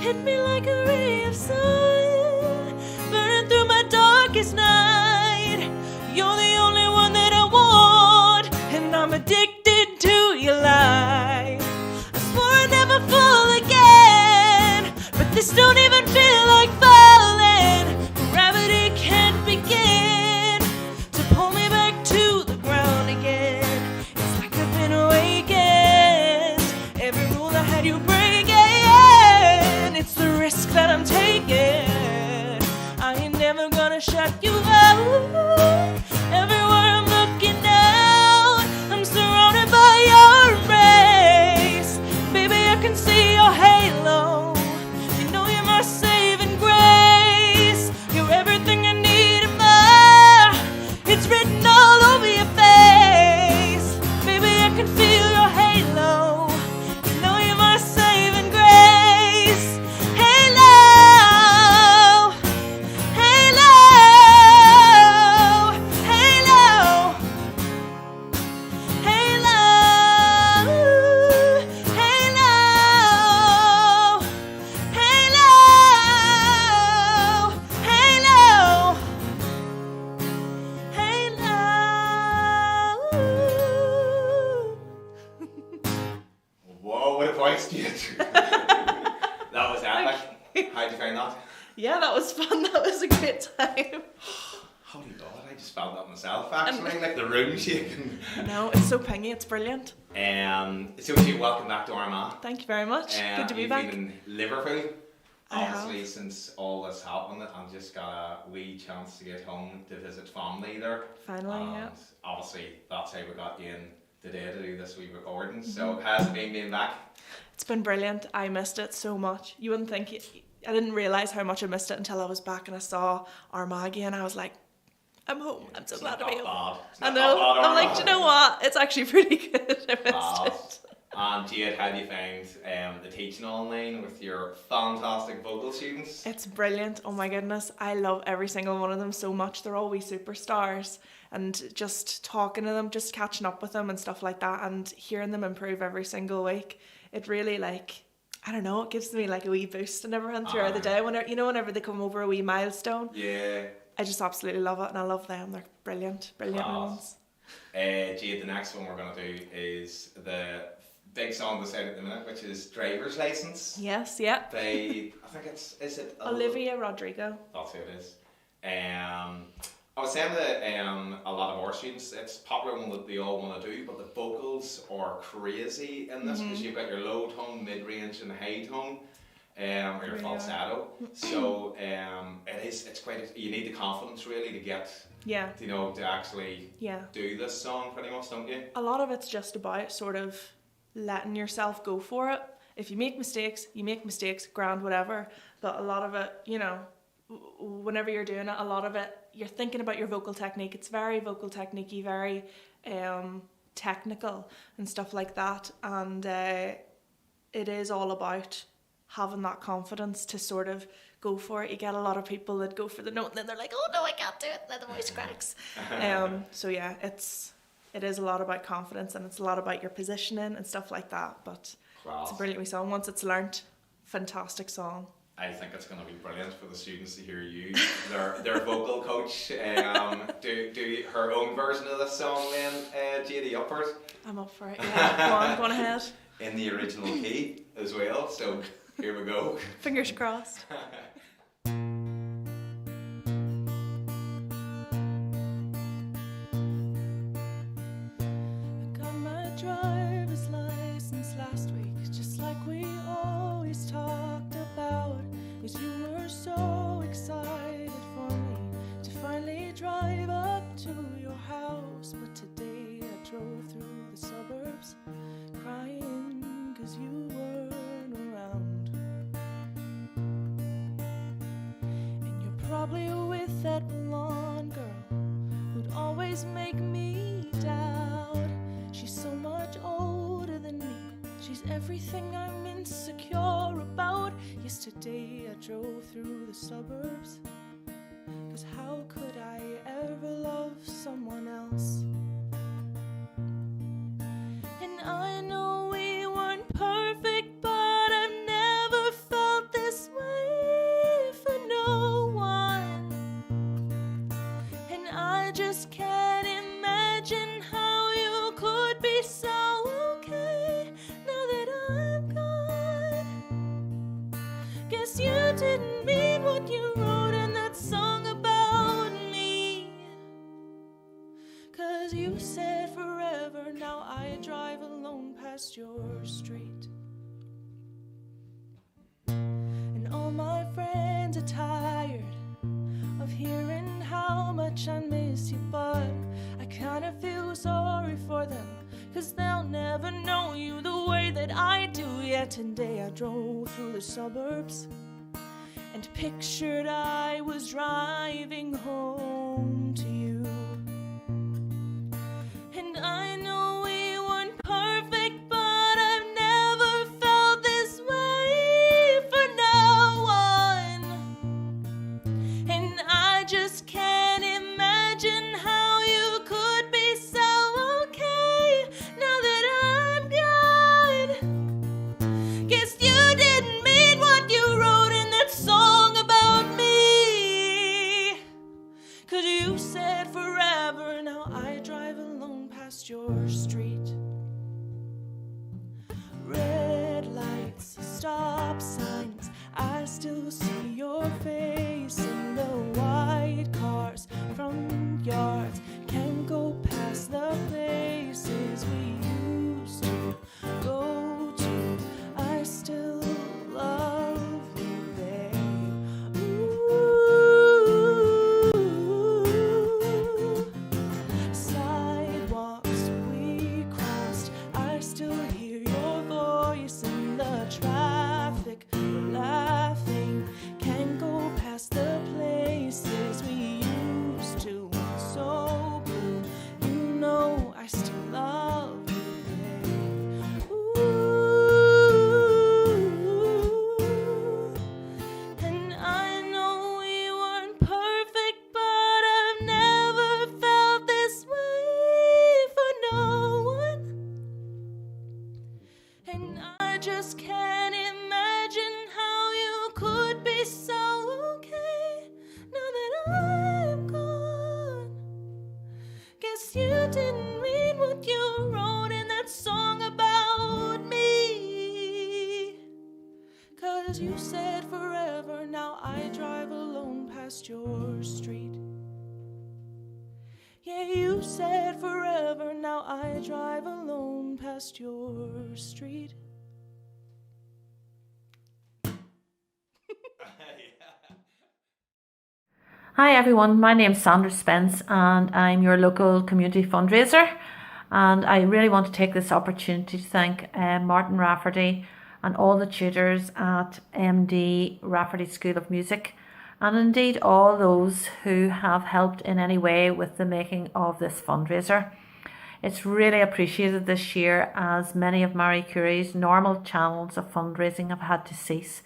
Hit me like a ray of sun, burning through my darkest night. You're the only one that I want, and I'm addicted to your light. I swore I'd never fall again, but this don't even feel like falling. Gravity can't begin to pull me back to the ground again. It's like I've been awakened. Every rule I had you breaking. It's the risk that I'm taking. I ain't never gonna shut you out. Everywhere I'm looking now, I'm surrounded by your embrace. Baby, I can see your halo. You know you're my saving grace. You're everything I need and more. It's written all over your face. Baby, I can feel your halo. You know you're my saving grace. Halo, halo, halo, halo, halo, halo, halo. Whoa, what a voice, Jade. That was epic. How'd you find that? Yeah, that was fun. That was a great time. Holy God, I just felt that myself, actually. Like the room shaking. No, it's so pingy. It's brilliant. So Jade, welcome back to Armagh. Thank you very much. Good to be You've back. been in Liverpool, I have. obviously, since all this happened, and just got a wee chance to get home to visit family there. Finally, yeah. And obviously, that's how we got you in today to do this wee recording. So, how's it been being back? It's been brilliant. I missed it so much. You wouldn't think I didn't realise how much I missed it until I was back and I saw Armagh again. I was like, I'm home. I'm so glad to be home. I know. I'm like, do you know what? It's actually pretty good. I missed it. And Jade, how do you find the teaching online with your fantastic vocal students? It's brilliant. Oh my goodness. I love every single one of them so much. They're all wee superstars. And just talking to them, just catching up with them and stuff like that, and hearing them improve every single week, it really, like, I don't know, it gives me like a wee boost and everything throughout the day. Whenever they come over a wee milestone. Yeah. I just absolutely love it, and I love them. They're brilliant ones. Jade, the next one we're going to do is the big song that's out at the minute, which is Driver's License. Yes, yeah. I think is it Olivia Rodrigo. That's who it is. I was saying that a lot of our students, it's a popular one that they all want to do, but the vocals are crazy in this because you've got your low tone, mid-range and high tone, or your falsetto. So it's quite, you need the confidence really to get, to actually do this song pretty much, don't you? A lot of it's just about sort of letting yourself go for it. If you make mistakes, grand, whatever. But a lot of it, whenever you're doing it, a lot of it, you're thinking about your vocal technique. It's very vocal technique-y, very technical and stuff like that. And it is all about having that confidence to sort of go for it. You get a lot of people that go for the note and then they're like, oh no, I can't do it, and then the voice cracks. So yeah, it is a lot about confidence, and it's a lot about your positioning and stuff like that. But it's a brilliant wee song. Once it's learnt, fantastic song. I think it's going to be brilliant for the students to hear you, their vocal coach, do her own version of this song then, Jade, up for it? I'm up for it, yeah. Go on ahead. In the original key as well, so here we go. Fingers crossed. Probably with that blonde girl who'd always make me doubt. She's so much older than me. She's everything I'm insecure about. Yesterday I drove through the suburbs, 'cause how could I ever love someone else? And I know we weren't perfect, but I've never felt this way for no one. And I just can't imagine how you could be so okay now that I'm gone. Guess you didn't mean what you wrote in that song about me, 'cause you said forever, now I drive alone past your street. And all my friends are tired of hearing how much I miss you, but I kinda feel sorry for them, 'cause they'll never know you the way that I do. Yet today I drove through the suburbs and pictured I was driving home to you. And I know we weren't perfect, but I've never felt this way for no one. And I just can't imagine how you could be so okay now that I'm gone. Guess you didn't mean what you wrote in that song about me, 'cause you said forever, now I drive alone past your street. Red lights, stop signs, I still see your face in the white cars. Front yards can't go past the places we used to go to. I still love you, babe. Ooh. Sidewalks we crossed, I still hear your voice in the traffic. We're laughing, can't go past the places we used to. So blue, you know I still love you, babe. Ooh. And I know we weren't perfect, but I've never felt this way for no one. And I just can't imagine how you could be so okay now that I'm didn't read what you wrote in that song about me. 'Cause you said forever, now I drive alone past your street. Yeah, you said forever, now I drive alone past your street. Hi everyone, my name's Sandra Spence and I'm your local community fundraiser, and I really want to take this opportunity to thank Martin Rafferty and all the tutors at MD Rafferty School of Music, and indeed all those who have helped in any way with the making of this fundraiser. It's really appreciated this year, as many of Marie Curie's normal channels of fundraising have had to cease.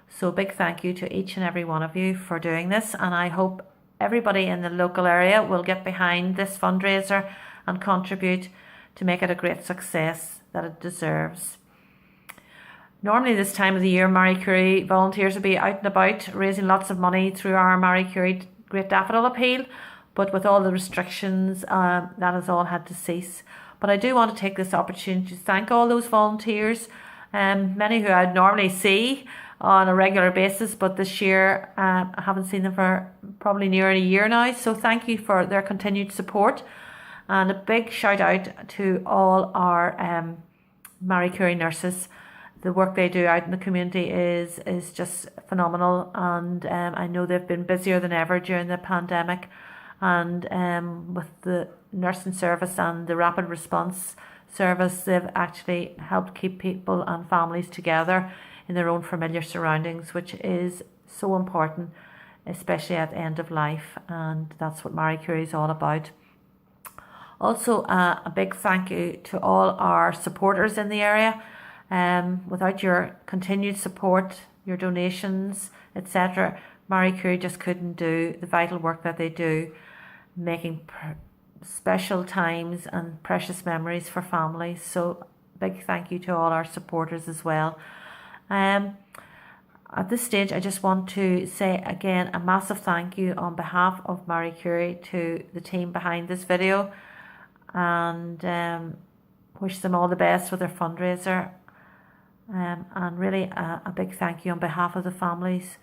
So big thank you to each and every one of you for doing this, and I hope everybody in the local area will get behind this fundraiser and contribute to make it a great success that it deserves. Normally this time of the year, Marie Curie volunteers will be out and about raising lots of money through our Marie Curie Great Daffodil Appeal, but with all the restrictions, that has all had to cease. But I do want to take this opportunity to thank all those volunteers, many who I'd normally see on a regular basis, but this year I haven't seen them for probably near a year now. So thank you for their continued support, and a big shout out to all our Marie Curie nurses. The work they do out in the community is just phenomenal, and I know they've been busier than ever during the pandemic, and with the nursing service and the rapid response service, they've actually helped keep people and families together in their own familiar surroundings, which is so important, especially at the end of life, and that's what Marie Curie is all about. Also, a big thank you to all our supporters in the area. Without your continued support, your donations, etc., Marie Curie just couldn't do the vital work that they do, making special times and precious memories for families. So big thank you to all our supporters as well. At this stage, I just want to say again a massive thank you on behalf of Marie Curie to the team behind this video, and wish them all the best with their fundraiser, and really a big thank you on behalf of the families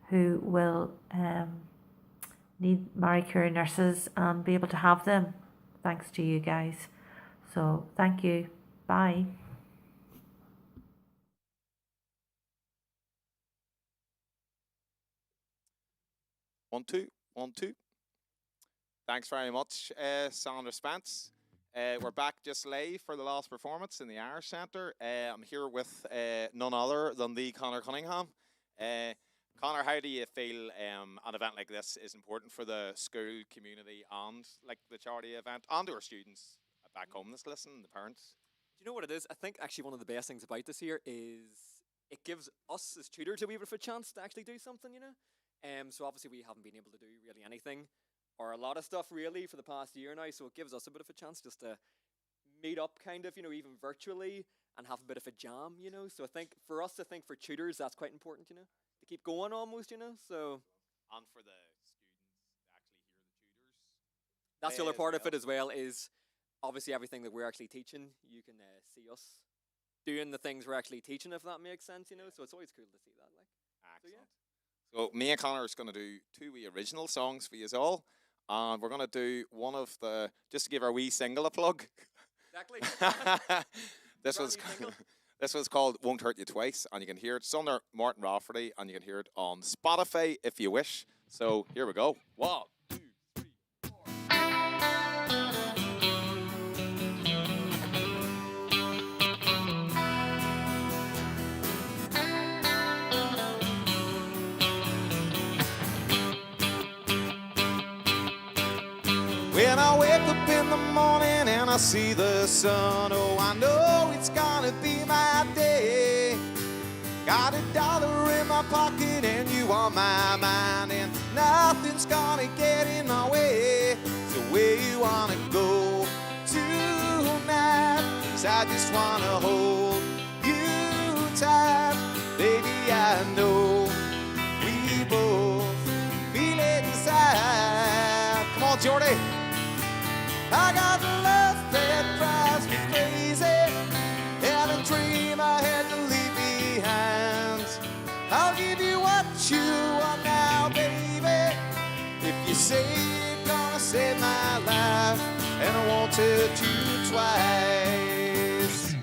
who will need Marie Curie nurses and be able to have them, thanks to you guys. So thank you. Bye. One, two, 1, 2. Thanks very much, Sandra Spence. We're back just live for the last performance in the Irish Centre. I'm here with none other than the Conor Cunningham. Conor, how do you feel an event like this is important for the school community and like the charity event and our students back home that's listening, the parents? Do you know what it is? I think actually one of the best things about this here is it gives us as tutors a wee bit of a chance to actually do something, you know? So obviously we haven't been able to do really anything or a lot of stuff really for the past year now, so it gives us a bit of a chance just to meet up kind of, you know, even virtually, and have a bit of a jam, you know? So I think for us, for tutors, that's quite important, you know? To keep going almost, you know? So. And for the students to actually hear the tutors. That's the other part of it as well, is obviously everything that we're actually teaching, you can see us doing the things we're actually teaching, if that makes sense, you know? So it's always cool to see that, like. Excellent. So me and Conor is going to do 2 wee original songs for you all, and we're going to do one of the, just to give our wee single a plug. Exactly. This was called Won't Hurt You Twice, and you can hear it. It's under Martin Rafferty, and you can hear it on Spotify if you wish. So here we go. 1, 2, 3, 4. When I wake up in the morning and I see the sun, oh, I know it's gonna be my day. Got $1 in my pocket and you on my mind, and nothing's gonna get in my way. So where you wanna go tonight? 'Cause I just wanna hold you tight. Baby, I know we both feel it inside. Come on, Jordy. I got you want now, baby. If you say you're gonna save my life, and I won't hurt you twice.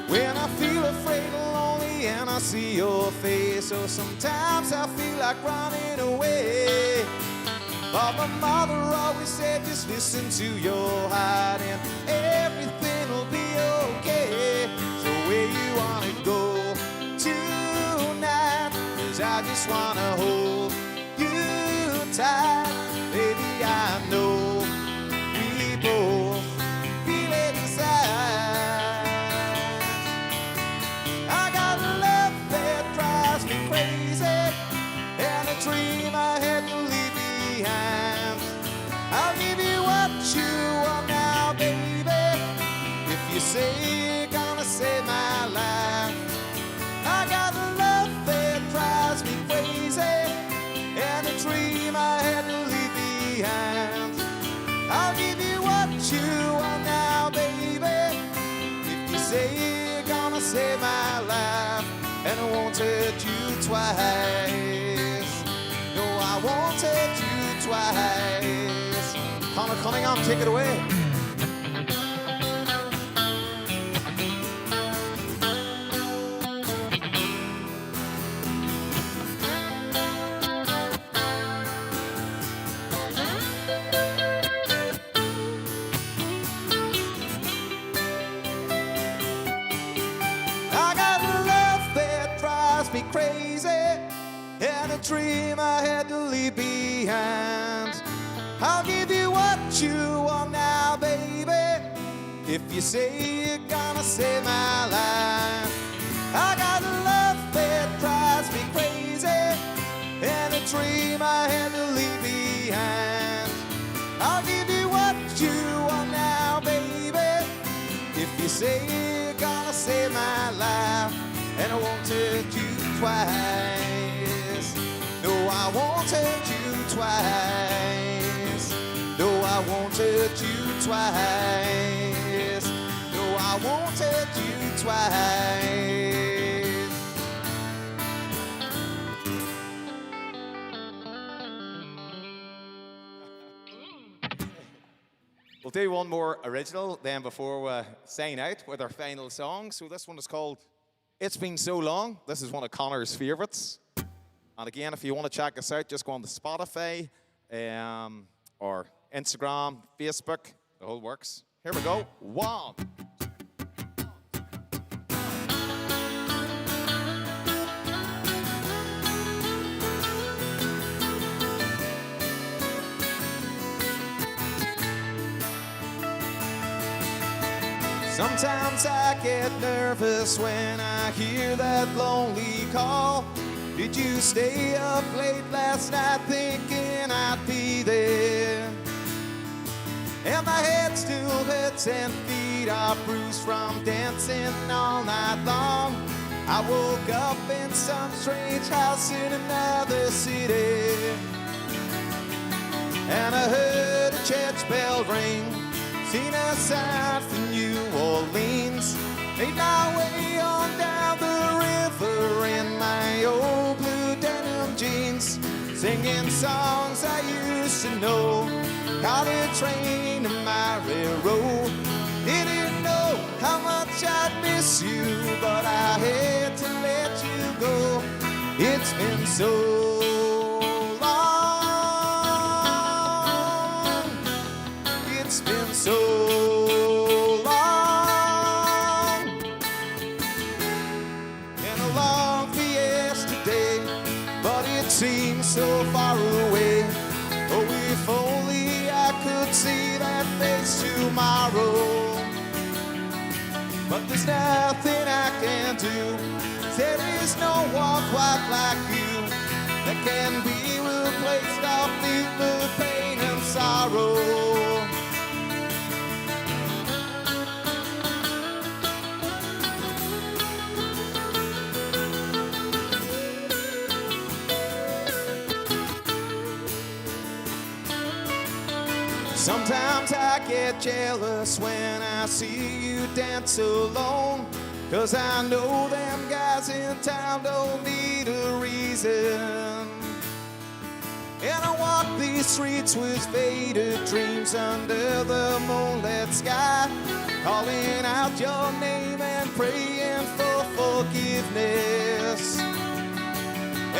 When I feel afraid and lonely and I see your face, oh, sometimes I feel like running away. But my mother always said, just listen to your heart and everything will be okay. So where you wanna go tonight? 'Cause I just wanna hold you tight. Baby, I know we both feel it inside. I got love that drives me crazy, and a dream I had to leave behind. I'll give you what you want now, baby. If you say you're gonna save my life. I got love that drives me crazy, and a dream I had to leave behind. I'll give you what you want now, baby. If you say you're gonna save my life, and I won't hurt you twice. No, I won't hurt you twice. Connor Cunningham, take it away. I got love that drives me crazy, and a dream I had to leave behind. I'll give you what you want now, baby. If you say you're gonna save my life. I got love that drives me crazy, and a dream I had to leave behind. I'll give you what you want now, baby. If you say you're gonna save my life, and I won't hurt you twice. No, I won't hurt you twice. No, I won't hurt you twice. No, I won't hurt you twice. We'll do one more original then before we sign out with our final song. So this one is called It's Been So Long. This is one of Connor's favourites. And again, if you want to check us out, just go on to Spotify or Instagram, Facebook, the whole works. Here we go. One. Sometimes I get nervous when I hear that lonely call. Did you stay up late last night thinking I'd be there? And my head still hurts and feet are bruised from dancing all night long. I woke up in some strange house in another city, and I heard a church bell ring. Seen a sign from New Orleans. Made my way on down the river in my old blue denim jeans, singing songs I used to know. Caught a train to my railroad. Didn't know how much I'd miss you, but I had to let you go. It's been so long. It's been so long. And I long for yesterday, but it seems so far away. Oh, if only I could see that face tomorrow. But there's nothing I can do. There is no one quite like you that can be replaced off the pain and sorrow. Sometimes I get jealous when I see you dance alone, 'cause I know them guys in town don't need a reason. And I walk these streets with faded dreams under the moonlit sky, calling out your name and praying for forgiveness.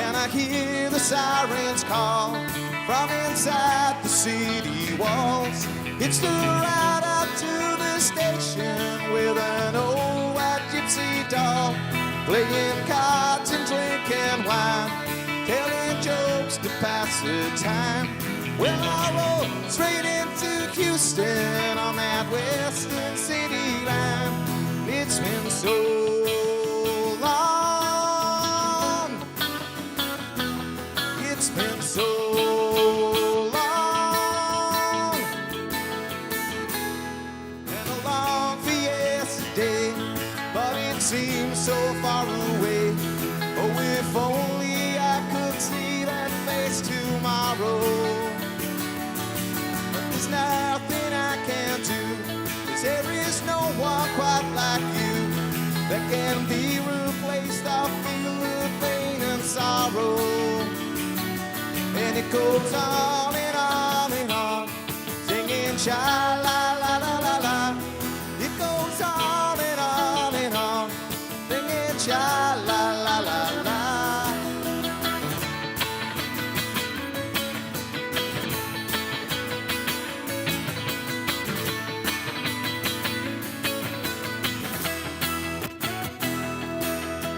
And I hear the sirens call from inside the city walls. It's the ride out to the station with an old white gypsy doll, playing cards and drinking wine, telling jokes to pass the time. Well, I roll straight into Houston on that western city line. It's been so long. It's been so long. And a long fiesta day, but it seems so far away. Oh, if only I could see that face tomorrow. But there's nothing I can do, 'cause there is no one quite like you that can be replaced. I'll feel the pain and sorrow. And it goes on and on and on, singing sha-la-la-la-la-la. It goes on and on and on, singing sha-la-la-la-la.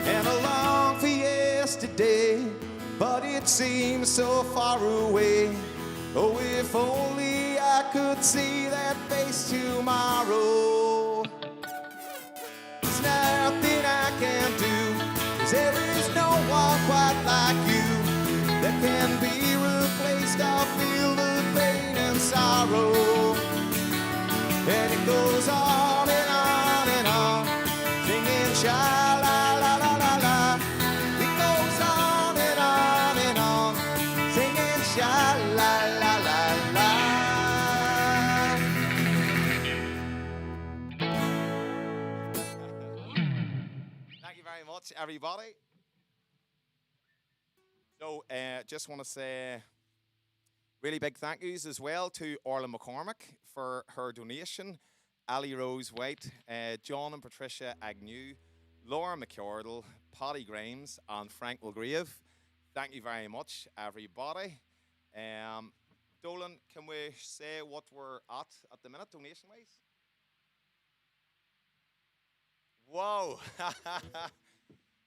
And a long fiesta day, but it seems so far away. Oh, if only I could see that face tomorrow. There's nothing I can do, 'cause there is no one quite like you that can be replaced. I'll feel the pain and sorrow. And it goes on and on and on, singing sha-la-la-la-la-la. It goes on and on and on, singing sha-la-la-la-la. Thank you very much, everybody. So, just want to say really big thank yous as well to Orla McCormick for her donation, Ali Rose White, John and Patricia Agnew, Laura McCordle, Paddy Grimes, and Frank Mulgrave. Thank you very much, everybody. Dolan, can we say what we're at the minute, donation-wise? Whoa!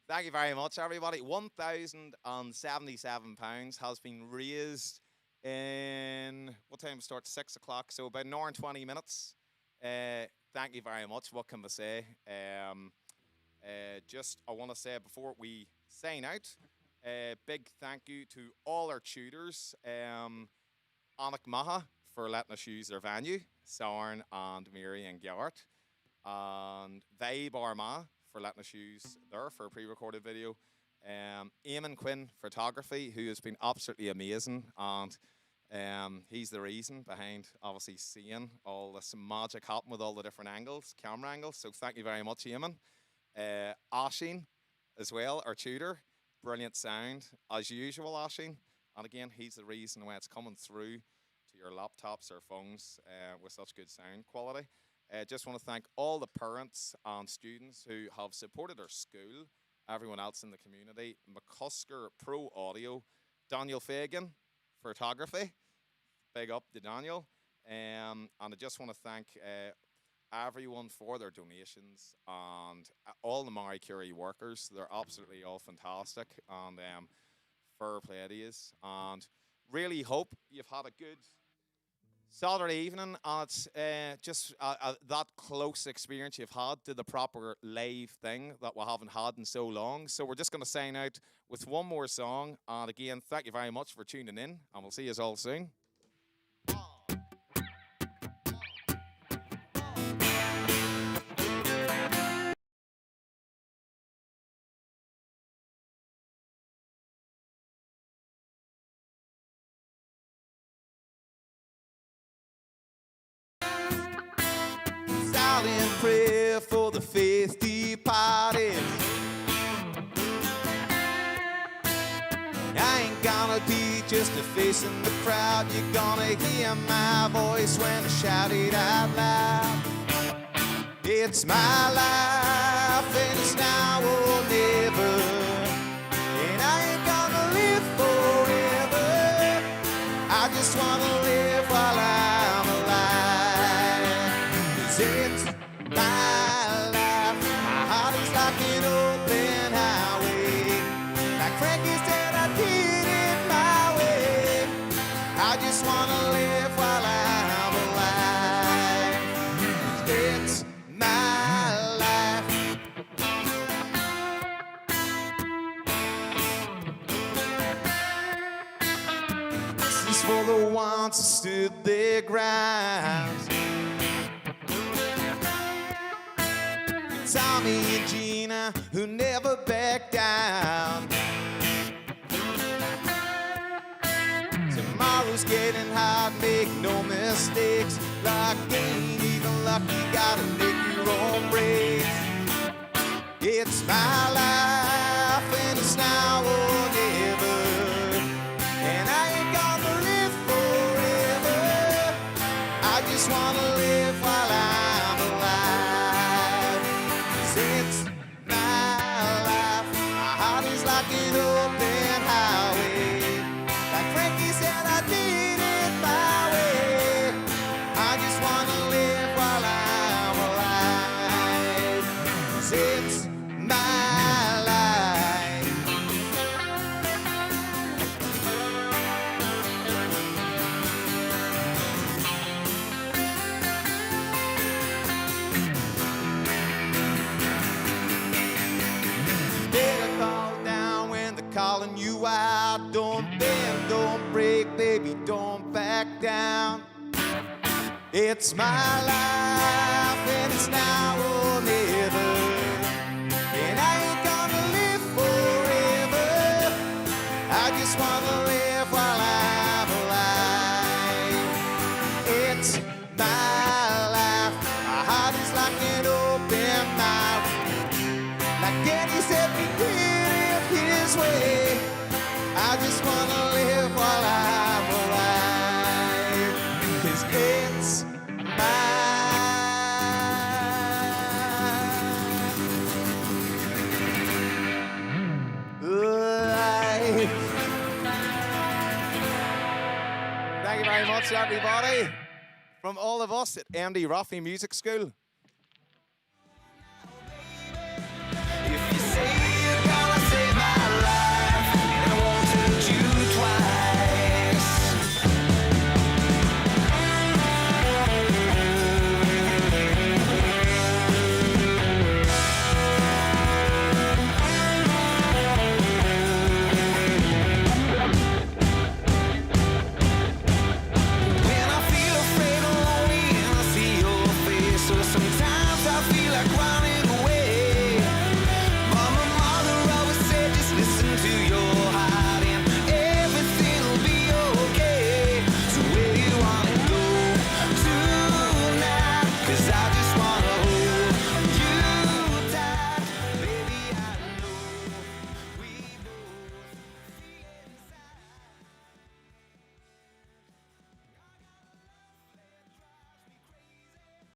Thank you very much, everybody. £1,077 has been raised in, what time starts? 6 o'clock, so about an hour and 20 minutes. Thank you very much. What can we say? Just, I want to say before we sign out, big thank you to all our tutors. Anik Maha for letting us use their venue, Sarn and Mary and Garrett, and Vibe Armagh for letting us use there for a pre-recorded video. Eamon Quinn Photography, who has been absolutely amazing, and he's the reason behind obviously seeing all this magic happen with all the different angles, camera angles. So thank you very much, Eamon. Ashin as well, our tutor, brilliant sound as usual, Ashin. And again, he's the reason why it's coming through to your laptops or phones with such good sound quality. Just want to thank all the parents and students who have supported our school, everyone else in the community, McCusker Pro Audio, Daniel Fagan, Photography, big up to Daniel, and I just want to thank everyone for their donations and all the Marie Curie workers. They're absolutely all fantastic, and fair play to yous, and really hope you've had a good Saturday evening, and it's just that close experience you've had to the proper live thing that we haven't had in so long. So we're just going to sign out with one more song, and again, thank you very much for tuning in, and we'll see you all soon. the faith departed. I ain't gonna be just a face in the crowd. You're gonna hear my voice when I shout it out loud. It's my life and it's now or never. And I ain't gonna live forever. I just wanna live while I'm alive. 'Cause it's my life. My heart is like an open highway. Like Frankie said, I did it my way. I just wanna live while I'm alive. 'Cause it's my life. This is for the ones who stood their ground. Tommy and Gina, who never backed down. Tomorrow's getting hard, make no mistakes. Luck ain't even luck, you gotta make your own breaks. It's my life and it's now or never. And I ain't gonna live forever. I just wanna live while I'm alive. 'Cause it's my life. My heart is like an open highway. Like Frankie said, I did it my way. I just wanna live while I'm alive. 'Cause it's my life. Better fall down when they're calling you out. Don't bend, don't break, baby, don't back down. It's my life and it's now or never. And I ain't gonna live forever. I just wanna live while I'm alive. It's my life. My heart is like an open mouth. Like Danny said, we did it his way. I just wanna live while I'm alive. 'Cause it's my life. Thank you very much, everybody. From all of us at MD Roffey Music School.